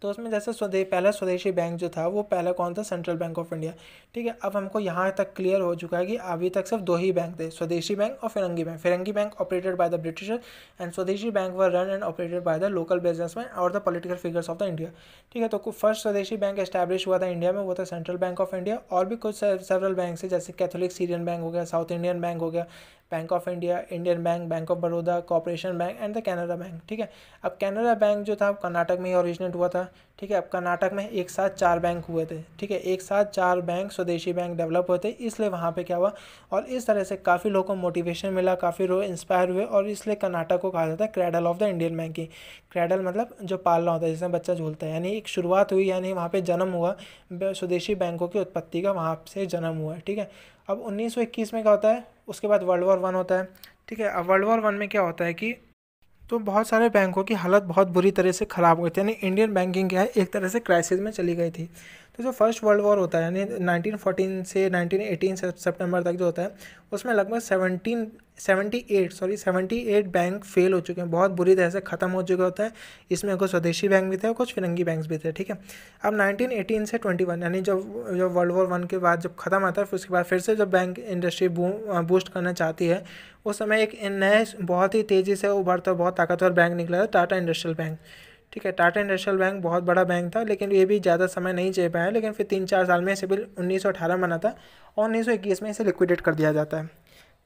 तो उसमें जैसे पहला स्वदेशी बैंक जो था वो पहला कौन था, सेंट्रल बैंक ऑफ इंडिया, ठीक है। अब हमको यहाँ तक क्लियर हो चुका है कि अभी तक सिर्फ दो ही बैंक थे, स्वदेशी बैंक और फिरंगी बैंक। फिरंगी bank operated by the Britisher and swadeshi bank were run and operated by the local businessman और the political figures of the India, ठीक है। तो फर्स्ट स्वदेशी बैंक एस्टैब्लिश हुआ था इंडिया में, वो था सेंट्रल बैंक ऑफ इंडिया। और भी कुछ सेवरल बैंक है, जैसे कैथोलिक सीरियन बैंक हो गया, साउथ इंडियन बैंक हो गया, bank of India, Indian bank, bank of Baroda, corporation bank and the Canara bank, ठीक है। अब कैनरा बैंक जो था कर्नाटक में ही ओरिजिनेट हुआ था, ठीक है। अब कर्नाटक में एक साथ 4 बैंक हुए थे, ठीक है, एक साथ 4 बैंक स्वदेशी बैंक डेवलप हुए थे, इसलिए वहाँ पे क्या हुआ और इस तरह से काफ़ी लोगों को मोटिवेशन मिला, काफ़ी लोग इंस्पायर हुए और इसलिए कर्नाटक को कहा जाता है cradle of the Indian banking. Cradle मतलब जो पालना होता है, जिसमें बच्चा झूलता है, यानी एक शुरुआत हुई, यानी वहाँ पे जन्म हुआ स्वदेशी बैंकों की उत्पत्ति का, वहाँ से जन्म हुआ है, ठीक है। अब 1921 में क्या होता है, उसके बाद वर्ल्ड वॉर 1 होता है, ठीक है। अब वर्ल्ड वॉर 1 में क्या होता है कि तो बहुत सारे बैंकों की हालत बहुत बुरी तरह से ख़राब हुई थी, यानी इंडियन बैंकिंग क्या है एक तरह से क्राइसिस में चली गई थी। तो जो फर्स्ट वर्ल्ड वॉर होता है यानी 1914 से 1918 सितंबर तक जो होता है, उसमें लगभग 78 बैंक फेल हो चुके हैं, बहुत बुरी तरह से ख़त्म हो चुका होता है। इसमें कुछ स्वदेशी बैंक भी थे और कुछ फिरंगी बैंक भी थे, ठीक है। अब 1918 से 21 यानी जब वर्ल्ड वॉर 1 के बाद जब ख़त्म आता है, फिर उसके बाद फिर से जब बैंक इंडस्ट्री बूस्ट करना चाहती है, उस समय एक नए बहुत ही तेज़ी से उभरता बहुत ताकतवर बैंक निकला था, टाटा इंडस्ट्रियल बैंक, ठीक है। टाटा इंडस्ट्रियल बैंक बहुत बड़ा बैंक था, लेकिन ये भी ज़्यादा समय नहीं झेल पाया, लेकिन फिर 3-4 साल में इसे बिल 1918 बना था और 1921 में इसे लिक्विडेट कर दिया जाता है,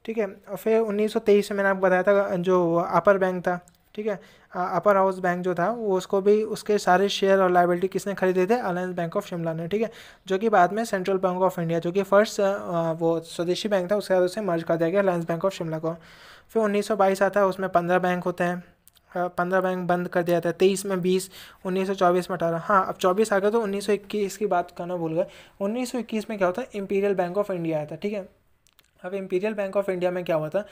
ठीक है। और फिर 1923 में मैंने आपको बताया था जो अपर बैंक था, ठीक है, अपर हाउस बैंक जो था वो उसको भी उसके सारे शेयर और लाइबिलिटी किसने खरीदे थे, अलायंस बैंक ऑफ शिमला ने, ठीक है, जो कि बाद में सेंट्रल बैंक ऑफ इंडिया जो कि फर्स्ट वो स्वदेशी बैंक था, उसके बाद उसे मर्ज कर दिया गया अलायंस बैंक ऑफ शिमला को। फिर 1922 आता है, उसमें 15 बैंक होते हैं, 15 बैंक बंद कर दिया था, 23 में 20, 1924 में 18, हाँ अब 24 आ गया। तो 1921 की बात करना भूल गए। 1921 में क्या होता है, इंपीरियल बैंक ऑफ इंडिया आया था, ठीक है। अब इंपीरियल बैंक ऑफ इंडिया में क्या हुआ था,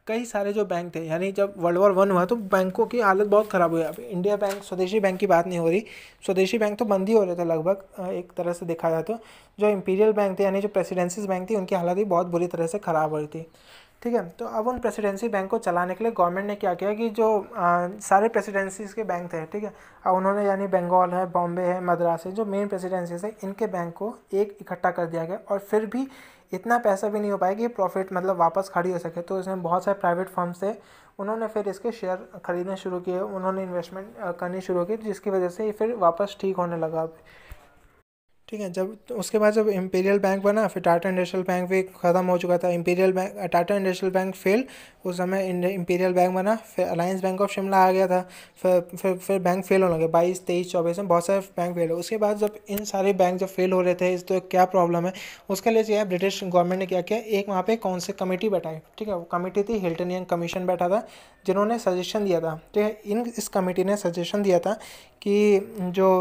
कई सारे जो बैंक थे, यानी जब वर्ल्ड वॉर 1 हुआ तो बैंकों की हालत बहुत ख़राब हुई। अब इंडिया बैंक, स्वदेशी बैंक की बात नहीं हो रही, स्वदेशी बैंक तो बंद ही हो रहे थे लगभग, एक तरह से देखा जाए तो जो इंपीरियल बैंक थे यानी जो प्रेसिडेंसीज बैंक थी, उनकी हालत भी बहुत बुरी तरह से ख़राब हो रही थी, ठीक है। तो अब उन प्रेसिडेंसी बैंक को चलाने के लिए गवर्नमेंट ने क्या किया कि जो सारे प्रेसिडेंसीज के बैंक थे, ठीक है, अब उन्होंने यानी बंगाल है, बॉम्बे है, मद्रास है, जो मेन प्रेसिडेंसीज है, इनके बैंक को एक इकट्ठा कर दिया गया। और फिर भी इतना पैसा भी नहीं हो पाया कि प्रॉफिट मतलब वापस खड़ी हो सके, तो इसमें बहुत सारे प्राइवेट फर्म्स थे, उन्होंने फिर इसके शेयर खरीदने शुरू किए, उन्होंने इन्वेस्टमेंट करनी शुरू की, जिसकी वजह से ये फिर वापस ठीक होने लगा, ठीक है। जब तो उसके बाद जब इंपीरियल बैंक बना, फिर टाटा इंडस्ट्रियल बैंक भी ख़त्म हो चुका था, imperial bank, Tata industrial bank fail, उस समय इंपीरियल बैंक बना, फिर अलायंस बैंक ऑफ शिमला आ गया था, फिर बैंक फेल होने लगे, 22, 23, 24 में बहुत सारे बैंक फेल हो। उसके बाद जब इन सारे बैंक जब फेल हो रहे थे, तो क्या प्रॉब्लम है, उसके लिए जो है ब्रिटिश गवर्नमेंट ने क्या किया, एक वहाँ पे कौन से कमेटी बैठाई, ठीक है, वो कमेटी थी हिल्टन यंग कमीशन बैठा था, जिन्होंने सजेशन दिया था, ठीक है। इस कमेटी ने सजेशन दिया था कि जो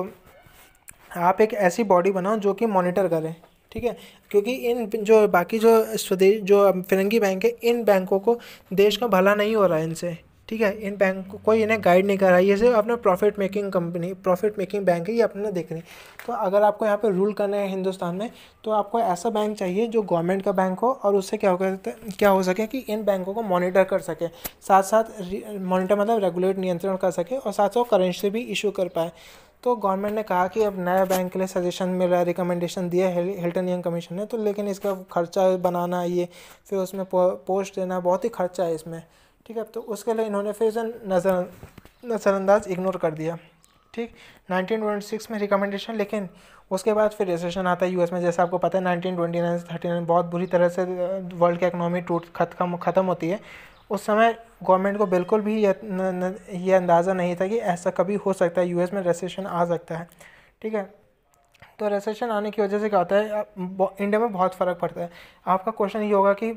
आप एक ऐसी बॉडी बनाओ जो कि मॉनिटर करे, ठीक है, क्योंकि इन जो बाकी जो स्वदेश जो फिरंगी बैंक है, इन बैंकों को देश का भला नहीं हो रहा है इनसे, ठीक है। इन बैंक को कोई इन्हें गाइड नहीं कर रहा है, ये सिर्फ अपना profit making company, profit making bank है, ये अपने देख रही। तो अगर आपको यहाँ पे रूल करना है हिंदुस्तान में, तो आपको ऐसा बैंक चाहिए जो गवर्नमेंट का बैंक हो और उससे क्या हो सके कि इन बैंकों को मॉनिटर कर सके, साथ साथ मॉनिटर मतलब रेगुलेट, नियंत्रण कर सके, और साथ साथ करेंसी भी इशू कर पाए। तो गवर्नमेंट ने कहा कि अब नया बैंक के लिए सजेशन मिल रहा है, रिकमेंडेशन दिया है हिल्टन यंग कमीशन ने, तो लेकिन इसका खर्चा बनाना, ये फिर उसमें पोस्ट देना, बहुत ही खर्चा है इसमें, ठीक है। तो उसके लिए इन्होंने फिर इसे नज़रअंदाज इग्नोर कर दिया, ठीक। 1926 में रिकमेंडेशन, लेकिन उसके बाद फिर रिसेशन आता है यूएस में, जैसे आपको पता है 1929 से 39 बहुत बुरी तरह से वर्ल्ड की इकोनॉमी ख़त्म होती है। उस समय गवर्नमेंट को बिल्कुल भी ये अंदाज़ा नहीं था कि ऐसा कभी हो सकता है, यूएस में रिसेशन आ सकता है, ठीक है। तो रिसेशन आने की वजह से क्या होता है, इंडिया में बहुत फ़र्क पड़ता है। आपका क्वेश्चन ये होगा कि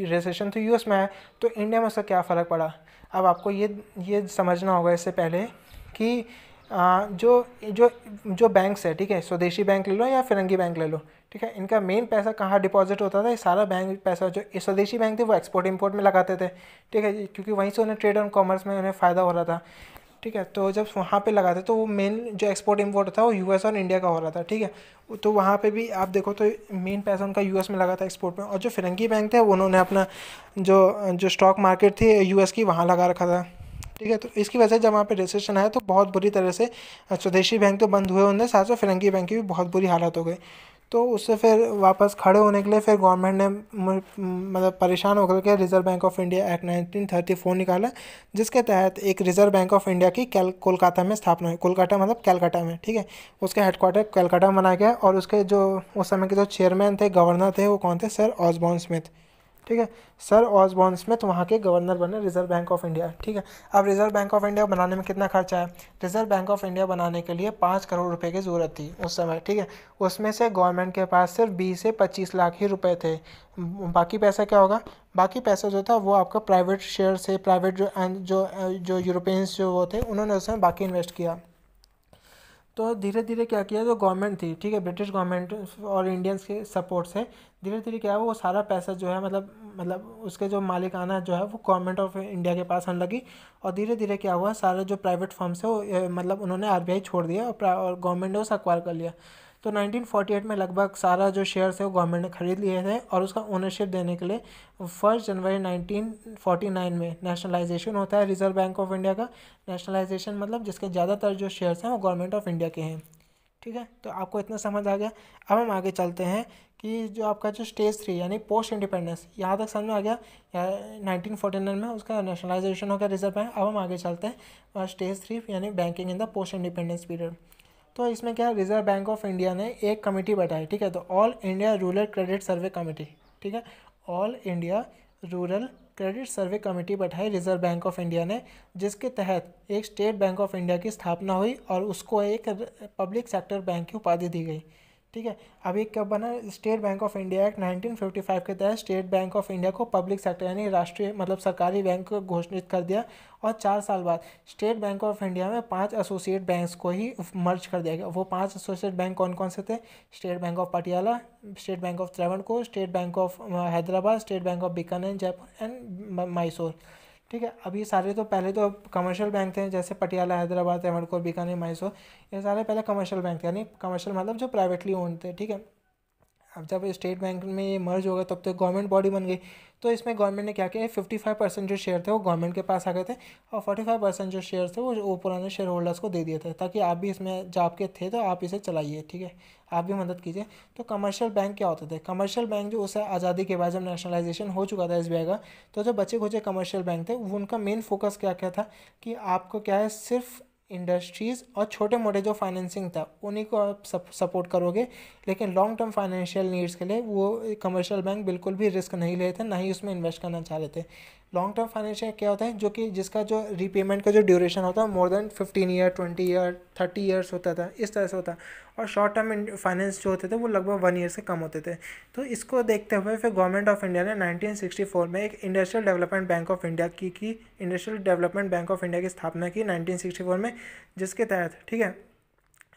रिसेशन तो यूएस में है, तो इंडिया में उसका क्या फ़र्क पड़ा। अब आपको ये समझना होगा इससे पहले कि जो जो जो बैंक्स है, ठीक है, स्वदेशी बैंक ले लो या फिरंगी बैंक ले लो, ठीक है, इनका मेन पैसा कहाँ डिपॉजिट होता था, ये सारा बैंक पैसा जो स्वदेशी बैंक थे वो एक्सपोर्ट इंपोर्ट में लगाते थे, ठीक है, क्योंकि वहीं से उन्हें ट्रेड और कॉमर्स में उन्हें फ़ायदा हो रहा था, ठीक है। तो जब वहाँ पे लगाते तो वो मेन जो एक्सपोर्ट इंपोर्ट था वो यूएस और इंडिया का हो रहा था, ठीक है। तो वहाँ पे भी आप देखो तो मेन पैसा उनका यूएस में लगा था एक्सपोर्ट में, और जो फिरंगी बैंक थे उन्होंने अपना जो स्टॉक मार्केट थी यूएस की वहाँ लगा रखा था, ठीक है। तो इसकी वजह से जब वहाँ पे रिसेशन आया तो बहुत बुरी तरह से स्वदेशी बैंक तो बंद हुए उनने, साथ साथ फिरंगी बैंक की भी बहुत बुरी हालत हो गई। तो उससे फिर वापस खड़े होने के लिए फिर गवर्नमेंट ने मतलब परेशान होकर के reserve bank of India act 1934 निकाला, जिसके तहत एक रिजर्व बैंक ऑफ इंडिया की कोलकाता में स्थापना हुई। कोलकाता मतलब कैलकाटा में, ठीक है। उसका हेडक्वार्टर कैलकाटा में बनाया गया, और उसके जो उस समय के जो चेयरमैन थे, गवर्नर थे, वो कौन थे? सर ऑसबॉर्न स्मिथ, ठीक है। सर ऑसबॉर्न स्मिथ वहाँ के गवर्नर बने रिजर्व बैंक ऑफ इंडिया, ठीक है। अब रिजर्व बैंक ऑफ इंडिया बनाने में कितना खर्चा है? रिजर्व बैंक ऑफ इंडिया बनाने के लिए 5 करोड़ रुपए की ज़रूरत थी उस समय, ठीक है। उसमें से गवर्नमेंट के पास सिर्फ 20 से 25 लाख ही रुपए थे। बाकी पैसा क्या होगा? बाकी पैसा जो था वो आपका प्राइवेट शेयर से, प्राइवेट जो यूरोपियंस जो वो थे उन्होंने उसमें बाकी इन्वेस्ट किया। तो धीरे धीरे क्या किया, जो गवर्नमेंट थी, ठीक है, ब्रिटिश गवर्नमेंट और इंडियंस के सपोर्ट से धीरे धीरे क्या है, वो सारा पैसा जो है मतलब उसके जो मालिकाना जो है वो गवर्नमेंट ऑफ इंडिया के पास आने लगी। और धीरे धीरे क्या हुआ, सारे जो प्राइवेट फर्म्स है वो मतलब उन्होंने आरबीआई छोड़ दिया, और गवर्नमेंट ने उसे एक्वायर कर लिया। तो 1948 में लगभग सारा जो शेयर्स है वो गवर्नमेंट ने खरीद लिए थे, और उसका ओनरशिप देने के लिए 1 जनवरी 1949 में नेशनलाइजेशन होता है रिजर्व बैंक ऑफ इंडिया का। नेशनलाइजेशन मतलब जिसके ज़्यादातर जो शेयर्स हैं वो गवर्नमेंट ऑफ इंडिया के हैं, ठीक है। तो आपको इतना समझ आ गया। अब हम आगे चलते हैं कि जो आपका जो स्टेज 3 यानी पोस्ट इंडिपेंडेंस, यहाँ तक समझ में आ गया। 1949 में उसका नेशनलाइजेशन हो गया रिजर्व बैंक। अब हम आगे चलते हैं स्टेज 3 यानी banking in the post independence period. तो इसमें क्या है, रिजर्व बैंक ऑफ इंडिया ने एक कमेटी बैठाई, ठीक है। तो ऑल इंडिया रूरल क्रेडिट सर्वे कमेटी, ठीक है, ऑल इंडिया रूरल क्रेडिट सर्वे कमेटी बैठाई रिजर्व बैंक ऑफ इंडिया ने, जिसके तहत एक स्टेट बैंक ऑफ इंडिया की स्थापना हुई और उसको एक पब्लिक सेक्टर बैंक की उपाधि दी गई, ठीक है। अभी कब बना? State bank of India act 1955 के तहत स्टेट बैंक ऑफ इंडिया को पब्लिक सेक्टर यानी राष्ट्रीय मतलब सरकारी बैंक को घोषित कर दिया, और 4 साल बाद स्टेट बैंक ऑफ इंडिया में 5 एसोसिएट बैंक्स को ही मर्ज कर दिया गया। वो 5 एसोसिएट बैंक कौन कौन से थे? State bank of Patiala, state bank of Travancore, state bank of Hyderabad, state bank of Bikaner, Jaipur and Mysore, ठीक है। अब ये सारे तो पहले तो कमर्शियल बैंक थे, जैसे पटियाला, हैदराबाद, त्रावणकोर, बीकानेर, मैसूर, ये सारे पहले कमर्शियल बैंक थे, यानी कमर्शियल मतलब जो प्राइवेटली ओन्ड थे, ठीक है। अब जब स्टेट बैंक में ये मर्ज हो गया तब तो गवर्नमेंट बॉडी बन गई। तो इसमें गवर्नमेंट ने क्या किया, 55% जो शेयर थे वो गवर्नमेंट के पास आ गए थे, और 45% जो शेयर थे वो पुराने शेयर होल्डर्स को दे दिए थे, ताकि आप भी इसमें जो आपके थे तो आप इसे चलाइए, ठीक है, आप भी मदद कीजिए। तो कमर्शियल बैंक क्या होते थे? कमर्शियल बैंक जो उसे आज़ादी के बाद जब नेशनलाइजेशन हो चुका था एसबीआई का, तो जो बचे खुचे कमर्शियल बैंक थे वो उनका मेन फोकस क्या क्या था कि आपको क्या है, सिर्फ इंडस्ट्रीज़ और छोटे मोटे जो फाइनेंसिंग था उन्हीं को आप सपोर्ट करोगे, लेकिन लॉन्ग टर्म फाइनेंशियल नीड्स के लिए वो कमर्शियल बैंक बिल्कुल भी रिस्क नहीं ले रहे थे, ना ही उसमें इन्वेस्ट करना चाह रहे थे। लॉन्ग टर्म फाइनेंशियल क्या होता है, जो कि जिसका जो रीपेमेंट का जो ड्यूरेशन होता है more than 15 year, 20 year, 30 years होता था, इस तरह से होता। और शॉर्ट टर्म फाइनेंस जो होते थे वो लगभग 1 ईयर से कम होते थे। तो इसको देखते हुए फिर गवर्नमेंट ऑफ इंडिया ने 1964 में एक industrial development bank of India की industrial development bank of India की स्थापना की 1964 में, जिसके तहत, ठीक है,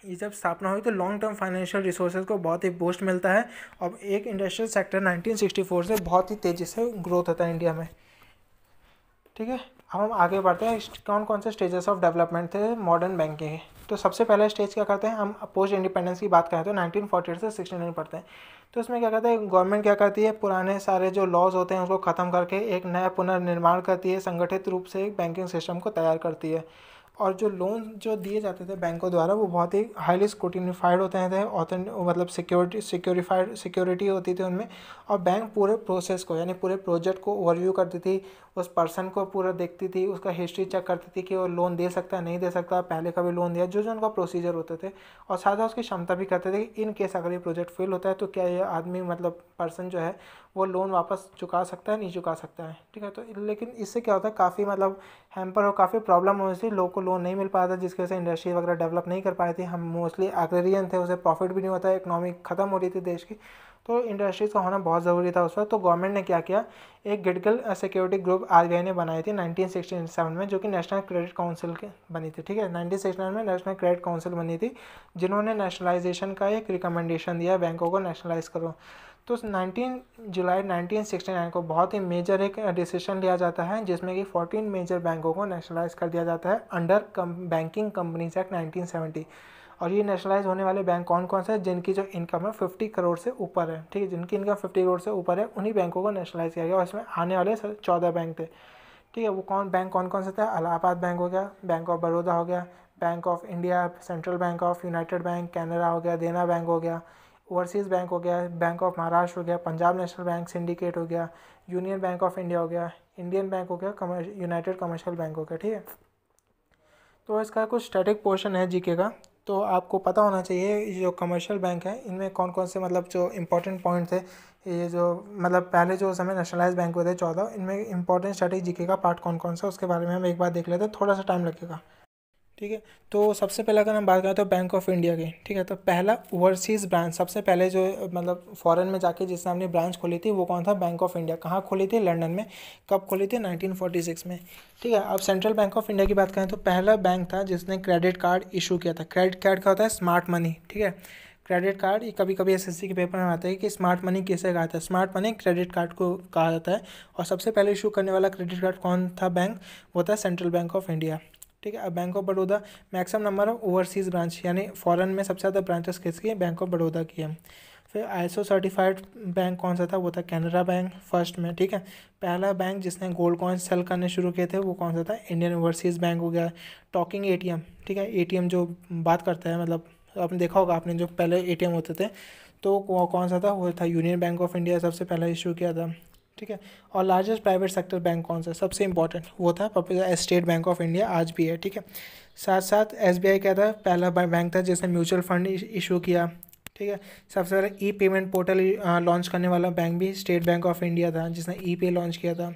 ये जब स्थापना हुई तो लॉन्ग टर्म फाइनेंशियल रिसोर्सेज को बहुत ही बूस्ट मिलता है, और एक इंडस्ट्रियल सेक्टर 1964 से बहुत ही तेज़ी से ग्रोथ होता है इंडिया में, ठीक है। अब हम आगे बढ़ते हैं, कौन कौन से स्टेजेस ऑफ डेवलपमेंट थे मॉडर्न बैंकिंग के। तो सबसे पहला स्टेज क्या करते हैं, हम पोस्ट इंडिपेंडेंस की बात करें तो 1948 से 69 पढ़ते हैं। तो इसमें क्या कहते हैं, गवर्नमेंट क्या करती है, पुराने सारे जो लॉज होते हैं उसको ख़त्म करके एक नया पुनर्निर्माण करती है, संगठित रूप से एक बैंकिंग सिस्टम को तैयार करती है। और जो लोन जो दिए जाते थे बैंकों द्वारा वो बहुत ही हाईली स्क्रूटिनिफाइड होते थे, मतलब सिक्योरिटी होती थी उनमें। और बैंक पूरे प्रोसेस को यानी पूरे प्रोजेक्ट को ओवरव्यू करती थी, उस पर्सन को पूरा देखती थी, उसका हिस्ट्री चेक करती थी कि वो लोन दे सकता है नहीं दे सकता, पहले कभी लोन दिया, जो जो उनका प्रोसीजर होते थे। और साथ ही उसकी क्षमता भी करते थे कि इन केस अगर ये प्रोजेक्ट फेल होता है तो क्या ये आदमी मतलब पर्सन जो है वो लोन वापस चुका सकता है, नहीं चुका सकता है, ठीक है। तो लेकिन इससे क्या होता है, काफ़ी मतलब हैम्पर और काफ़ी प्रॉब्लम हो थी, लोगों को लोन नहीं मिल पाया था, जिसकी वजह से इंडस्ट्री वगैरह डेवलप नहीं कर पाई थी। हम मोस्टली एग्रेरियन थे, उसे प्रॉफिट भी नहीं होता, इकोनॉमी खत्म हो रही थी देश की। तो इंडस्ट्रीज़ का होना बहुत ज़रूरी था उस वक्त। तो गवर्नमेंट ने क्या किया, एक गिडगल सिक्योरिटी ग्रुप आरबीआई ने बनाई थी 1967 में, जो कि नेशनल क्रेडिट काउंसिल के बनी थी, ठीक है। 1969 में नेशनल क्रेडिट काउंसिल बनी थी, जिन्होंने नेशनलाइजेशन का एक रिकमेंडेशन दिया बैंकों को नेशनलाइज करो। तो 19 जुलाई 1969 को बहुत ही मेजर एक डिसीजन लिया जाता है जिसमें कि 14 मेजर बैंकों को नेशनलाइज कर दिया जाता है अंडर बैंकिंग कंपनीज एक्ट 1970। और ये नेशनलाइज होने वाले बैंक कौन कौन से हैं, जिनकी जो इनकम है 50 करोड़ से ऊपर है, ठीक है, जिनकी इनकम 50 करोड़ से ऊपर है उन्हीं बैंकों को नेशनलाइज किया गया। और इसमें आने वाले 14 बैंक थे, ठीक है। वो कौन कौन से थे? इलाहाबाद बैंक हो गया, बैंक ऑफ बड़ौदा हो गया, bank of India, central bank of United bank, Canara हो गया, देना बैंक हो गया, ओवरसीज़ बैंक हो गया, बैंक ऑफ महाराष्ट्र हो गया, पंजाब नेशनल बैंक सिंडिकेट हो गया, यूनियन बैंक ऑफ इंडिया हो गया, इंडियन बैंक हो गया, यूनाइटेड कमर्शियल बैंक हो गया, ठीक है। तो इसका कुछ स्टैटिक पोर्शन है जीके का, तो आपको पता होना चाहिए ये जो कमर्शियल बैंक है इनमें कौन कौन से मतलब जो इंपॉर्टेंट पॉइंट थे, ये जो मतलब पहले जो समय नेशनलाइज बैंक हुए थे 14, इनमें इंपॉर्टेंट स्टैटिक जीके का पार्ट कौन कौन सा, उसके बारे में हम एक बार देख लेते हैं, थोड़ा सा टाइम लगेगा, ठीक है। तो सबसे पहले अगर हम बात करें तो बैंक ऑफ इंडिया की, ठीक है। तो पहला ओवरसीज़ ब्रांच, सबसे पहले जो मतलब फॉरेन में जाके जिसने अपनी ब्रांच खोली थी वो कौन था? Bank of India. कहाँ खोली थी? लंदन में। कब खोली थी? 1946 में, ठीक है। अब सेंट्रल बैंक ऑफ इंडिया की बात करें तो पहला बैंक था जिसने क्रेडिट कार्ड इशू किया था। क्रेडिट कार्ड का होता है स्मार्ट मनी, ठीक है। क्रेडिट कार्ड, ये कभी कभी एसएससी के पेपर में आता है कि स्मार्ट मनी किसे कहा था? स्मार्ट मनी क्रेडिट कार्ड को कहा जाता है। और सबसे पहले इशू करने वाला क्रेडिट कार्ड कौन था बैंक? वो था सेंट्रल बैंक ऑफ इंडिया, ठीक है। अब bank of Baroda, maximum number of overseas branch यानी फॉरेन में सबसे ज़्यादा ब्रांचेस किसकी है? बैंक ऑफ बड़ौदा की है। फिर आईएसओ सर्टिफाइड बैंक कौन सा था? वो था कैनरा बैंक फर्स्ट में, ठीक है। पहला बैंक जिसने गोल्ड कॉइन सेल करने शुरू किए थे वो कौन सा था? इंडियन ओवरसीज़ बैंक हो गया। टॉकिंग एटीएम, ठीक है, एटीएम जो बात करता है, मतलब आपने देखा होगा, आपने जो पहले एटीएम होते थे तो वो कौन सा था? वो था यूनियन बैंक ऑफ इंडिया, सबसे पहला इशू किया था, ठीक है। और लार्जेस्ट प्राइवेट सेक्टर बैंक कौन सा? सबसे इंपॉर्टेंट वो था स्टेट बैंक ऑफ इंडिया, आज भी है, ठीक है। साथ साथ एसबीआई क्या था? पहला बैंक था जिसने म्यूचुअल फंड इशू किया, ठीक है। सबसे पहले ई पेमेंट पोर्टल लॉन्च करने वाला बैंक भी स्टेट बैंक ऑफ इंडिया था जिसने ई पे लॉन्च किया था,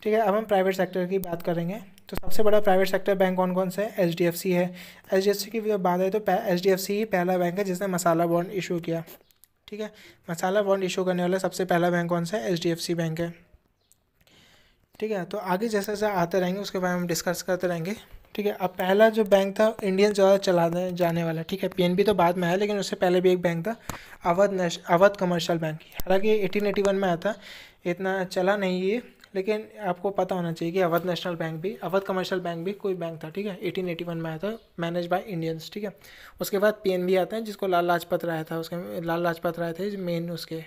ठीक है। अब हम प्राइवेट सेक्टर की बात करेंगे तो सबसे बड़ा प्राइवेट सेक्टर बैंक कौन कौन सा है? एचडीएफसी है। एचडीएफसी की जब बात है तो एचडीएफसी ही पहला बैंक है जिसने मसाला बॉन्ड इशू किया, ठीक है। मसाला बॉन्ड इशू करने वाला सबसे पहला बैंक कौन सा है? एचडीएफसी बैंक है, ठीक है। तो आगे जैसे जैसे आते रहेंगे उसके बारे में हम डिस्कस करते रहेंगे, ठीक है। अब पहला जो बैंक था इंडियन ज़्यादा चलाने जाने वाला, ठीक है, पीएनबी तो बाद में आया लेकिन उससे पहले भी एक बैंक था अवध कमर्शियल बैंक, हालांकि 1881 में आया था, इतना चला नहीं ये, लेकिन आपको पता होना चाहिए कि अवध नेशनल बैंक भी, अवध कमर्शियल बैंक भी कोई बैंक था, ठीक है, 1881 में आया था, मैनेज बाय इंडियंस, ठीक है। उसके बाद पीएनबी आता है जिसको लाल लाजपत राय था, उसके लाल लाजपत राय थे मेन उसके,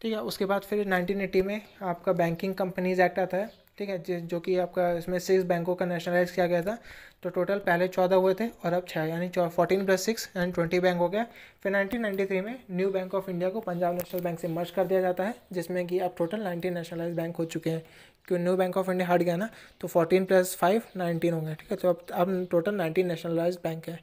ठीक है। उसके बाद फिर 1980 में आपका बैंकिंग कंपनीज एक्ट आता है, ठीक है, जो कि आपका इसमें 6 बैंकों का नेशनलाइज किया गया था। तो टोटल पहले 14 हुए थे और अब 6 यानी 14 + 6 यानी 20 बैंक हो गया। फिर 1993 में न्यू बैंक ऑफ इंडिया को पंजाब नेशनल बैंक से मर्ज कर दिया जाता है जिसमें कि अब टोटल 19 नेशनलाइज बैंक हो चुके हैं, क्योंकि न्यू बैंक ऑफ इंडिया हट गया ना, तो 14 + 5 19 हो गया, ठीक है। तो अब टोटल 19 नेशनलाइज बैंक है।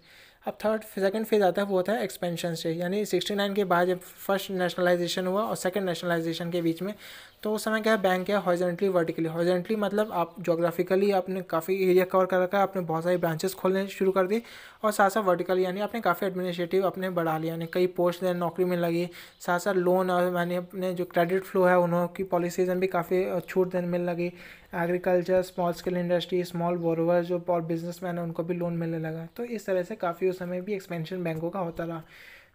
अब सेकंड फेज़ आता है, वो होता है एक्सपेंशन स्टेज, यानी 69 के बाद जब फर्स्ट नेशनलाइजेशन हुआ और सेकंड नेशनलाइजेशन के बीच में, तो उस समय क्या बैंक क्या हॉरिजॉन्टली वर्टिकली, हॉरिजॉन्टली मतलब आप जोग्राफिकली आपने काफ़ी एरिया कवर कर रखा है, आपने बहुत सारी ब्रांचेस खोलने शुरू कर दी, और साथ साथ वर्टिकली यानी आपने काफ़ी एडमिनिस्ट्रेटिव अपने बढ़ा लिया, यानी कई पोस्ट नौकरी में लगी, साथ साथ लोन और यानी अपने जो क्रेडिट फ्लो है उनकी पॉलिसीज में भी काफ़ी छूट देने मिलने लगी। Agriculture, small scale industry, small borrower जो बिजनेसमैन है उनको भी लोन मिलने लगा। तो इस तरह से काफ़ी उस समय भी एक्सपेंशन बैंकों का होता रहा।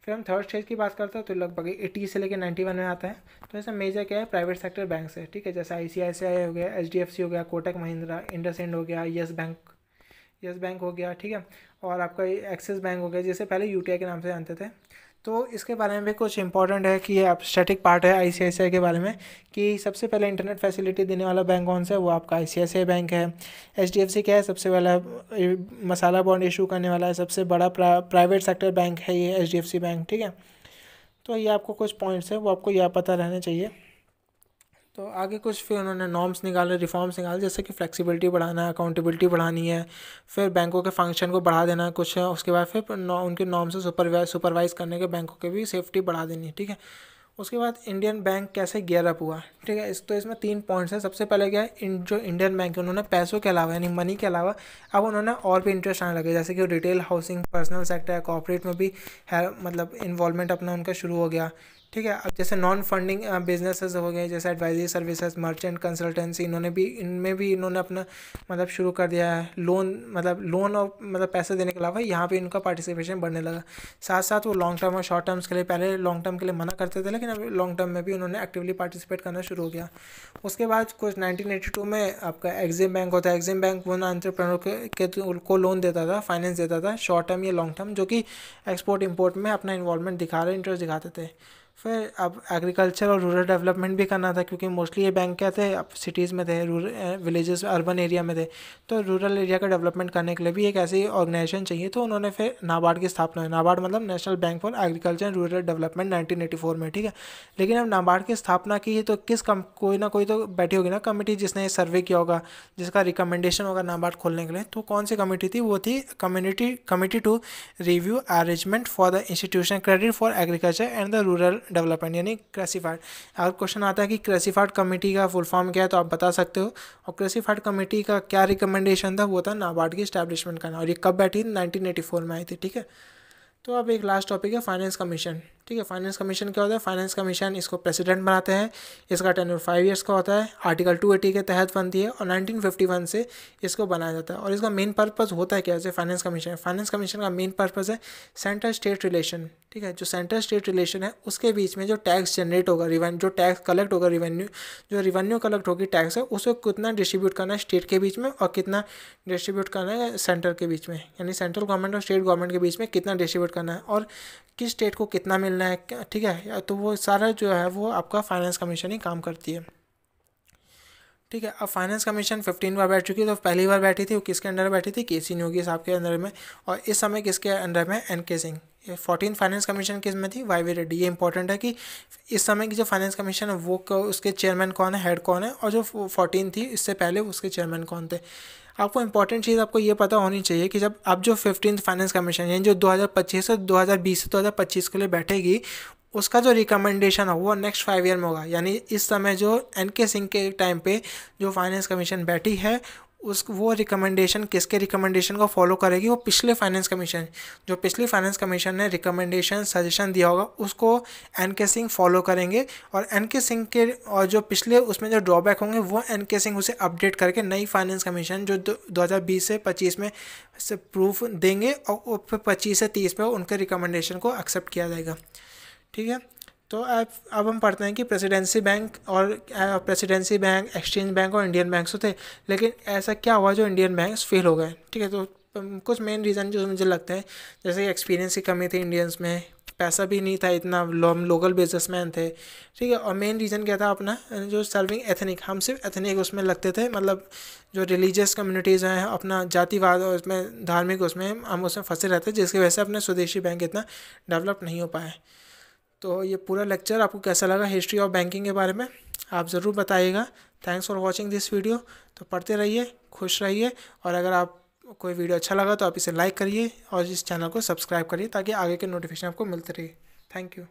फिर हम थर्ड स्टेज की बात करते हैं तो लगभग 80 से लेकर 91 में आता है। तो ऐसा मेजर क्या है? प्राइवेट सेक्टर बैंक है, ठीक है, जैसे आईसीआईसीआई हो गया, एचडीएफसी हो गया, कोटक महिंद्रा, इंडसइंड हो गया, यस बैंक हो गया, ठीक है, और आपका एक्सिस बैंक हो गया, जिसे पहले यूटीआई के नाम से जानते थे। तो इसके बारे में भी कुछ इंपॉर्टेंट है कि ये आप स्टैटिक पार्ट है आईसीआईसीआई के बारे में, कि सबसे पहले इंटरनेट फैसिलिटी देने वाला बैंक कौन सा है? वो आपका आईसीआईसीआई बैंक है। एचडीएफसी क्या है? सबसे पहला मसाला बॉन्ड इशू करने वाला है, सबसे बड़ा प्राइवेट सेक्टर बैंक है ये एचडीएफसी बैंक, ठीक है। तो ये आपको कुछ पॉइंट्स है वो आपको यह पता रहने चाहिए। तो आगे कुछ फिर उन्होंने नॉर्म्स निकाले, रिफॉर्म्स निकाले, जैसे कि फ्लेक्सिबिलिटी बढ़ाना है, अकाउंटेबिलिटी बढ़ानी है, फिर बैंकों के फंक्शन को बढ़ा देना है कुछ, उसके बाद फिर उनके नॉर्म से सुपरवाइज करने के बैंकों के भी सेफ्टी बढ़ा देनी है, ठीक है। उसके बाद इंडियन बैंक कैसे गियर अप हुआ, ठीक है, तो इसमें 3 पॉइंट्स हैं। सबसे पहले क्या है, जो इंडियन बैंक है उन्होंने पैसों के अलावा यानी मनी के अलावा अब उन्होंने और भी इंटरेस्ट आने लगे, जैसे कि retail, housing, personal sector, corporate में भी है, मतलब इन्वॉल्वमेंट अपना उनका शुरू हो गया, ठीक है। अब जैसे नॉन फंडिंग बिजनेसेस हो गए, जैसे एडवाइजरी सर्विसेज, मर्चेंट कंसल्टेंसी, इनमें भी इन्होंने अपना मतलब शुरू कर दिया है। लोन और मतलब पैसे देने के अलावा यहाँ पे इनका पार्टिसिपेशन बढ़ने लगा। साथ साथ वो लॉन्ग टर्म और शॉर्ट टर्म्स के लिए, पहले लॉन्ग टर्म के लिए मना करते थे, लेकिन अब लॉन्ग टर्म में भी उन्होंने एक्टिवली पार्टिसिपेट करना शुरू हो गया। उसके बाद कुछ 1982 में आपका एग्जिम बैंक होता है। एग्जिम बैंक वो एंटरप्रेन्योर को लोन देता था, फाइनेंस देता था, शॉर्ट टर्म या लॉन्ग टर्म, जो कि एक्सपोर्ट इम्पोर्ट में अपना इन्वॉल्वमेंट दिखा रहे, इंटरेस्ट दिखाते थे। फिर अब एग्रीकल्चर और रूरल डेवलपमेंट भी करना था, क्योंकि मोस्टली ये बैंक क्या थे, अब सिटीज़ में थे, विलेजेस अर्बन एरिया में थे। तो रूरल एरिया का डेवलपमेंट करने के लिए भी एक ऐसी ऑर्गेनाइजेशन चाहिए, तो उन्होंने फिर नाबार्ड की स्थापना है। नाबार्ड मतलब national bank for agriculture and rural development 1984 में, ठीक है। लेकिन अब नाबार्ड की स्थापना की है तो कोई ना कोई तो बैठी होगी ना कमेटी, जिसने सर्वे किया होगा, जिसका रिकमेंडेशन होगा नाबार्ड खोलने के लिए। तो कौन सी कमेटी थी? वो थी committee to review arrangement for the institution credit for agriculture and the rural development, यानी क्रेसिफाइड। अगर क्वेश्चन आता है कि क्रेसिफाइड कमेटी का फुल फॉर्म क्या है, तो आप बता सकते हो। और क्रेसिफाइड कमेटी का क्या रिकमेंडेशन था? वो था नाबार्ड की स्टैब्लिशमेंट करना। और ये कब बैठी? 1984 में आई थी, ठीक है। तो अब एक लास्ट टॉपिक है फाइनेंस कमीशन, ठीक है। फाइनेंस कमीशन क्या होता है? फाइनेंस कमीशन इसको प्रेसिडेंट बनाते हैं। इसका टेन्योर 5 ईयर्स का होता है। आर्टिकल 280 के तहत बनती है और 1951 से इसको बनाया जाता है। और इसका मेन पर्पस होता है क्या? जैसे फाइनेंस कमीशन का मेन पर्पस है सेंट्रल स्टेट रिलेशन, ठीक है। जो सेंट्रल स्टेट रिलेशन है उसके बीच में जो टैक्स जनरेट होगा, जो टैक्स कलेक्ट होगा, जो रिवेन्यू कलेक्ट होगी टैक्स है, उसको कितना डिस्ट्रीब्यूट करना है स्टेट के बीच में और कितना डिस्ट्रीब्यूट करना है सेंटर के बीच में, यानी सेंट्रल गवर्नमेंट और स्टेट गवर्नमेंट के बीच में कितना डिस्ट्रीब्यूट करना है और किस स्टेट को कितना मिलना है, ठीक है। तो वो सारा जो है वो आपका फाइनेंस कमीशन ही काम करती है, ठीक है। अब फाइनेंस कमीशन 15 बार बैठ चुकी है। तो पहली बार बैठी थी वो किसके अंडर बैठी थी? के सी न्योगी साहब के अंडर में। और इस समय किसके अंडर में? एन के सिंह। 14 फाइनेंस कमीशन किस में थी? Y V Reddy. ये इंपॉर्टेंट है कि इस समय की जो फाइनेंस कमीशन है वो उसके चेयरमैन कौन है, हेड कौन है, और जो 14 थी इससे पहले उसके चेयरमैन कौन थे। आपको इंपॉर्टेंट चीज़ आपको ये पता होनी चाहिए कि जब अब जो 15th फाइनेंस कमीशन यानी जो 2025 से 2020 से 2025 के लिए बैठेगी, उसका जो रिकमेंडेशन है वो नेक्स्ट 5 ईयर में होगा। यानी इस समय जो एन के सिंह के टाइम पे जो फाइनेंस कमीशन बैठी है, वो रिकमेंडेशन किसके रिकमेंडेशन को फॉलो करेगी? वो पिछले फाइनेंस कमीशन, जो पिछली फाइनेंस कमीशन ने रिकमेंडेशन सजेशन दिया होगा उसको एन के सिंह फॉलो करेंगे। और एन के सिंह के और जो पिछले उसमें जो ड्रॉबैक होंगे वो एन के सिंह उसे अपडेट करके नई फाइनेंस कमीशन जो 2020 से 25 में से प्रूफ देंगे और फिर 25 से 30 पे उनके रिकमेंडेशन को एक्सेप्ट किया जाएगा, ठीक है। तो अब हम पढ़ते हैं कि प्रेसिडेंसी बैंक, एक्सचेंज बैंक और इंडियन बैंक्स थे। लेकिन ऐसा क्या हुआ जो इंडियन बैंक्स फेल हो गए, ठीक है। तो कुछ मेन रीज़न जो मुझे लगते हैं, जैसे एक्सपीरियंस की कमी थी इंडियंस में, पैसा भी नहीं था इतना, लोकल बिजनेसमैन थे, ठीक है। और मेन रीज़न क्या था अपना जो सर्विंग एथनिक, हम सिर्फ एथनिक उसमें लगते थे, मतलब जो रिलीजियस कम्युनिटीज़ हैं अपना जातिवाद और उसमें धार्मिक उसमें हम उसमें फंसे रहते, जिसकी वजह से अपने स्वदेशी बैंक इतना डेवलप नहीं हो पाए। तो ये पूरा लेक्चर आपको कैसा लगा हिस्ट्री ऑफ बैंकिंग के बारे में, आप ज़रूर बताइएगा। Thanks for watching this video. तो पढ़ते रहिए, खुश रहिए, और अगर आप कोई वीडियो अच्छा लगा तो आप इसे लाइक करिए और इस चैनल को सब्सक्राइब करिए ताकि आगे के नोटिफिकेशन आपको मिलते रहिए। Thank you.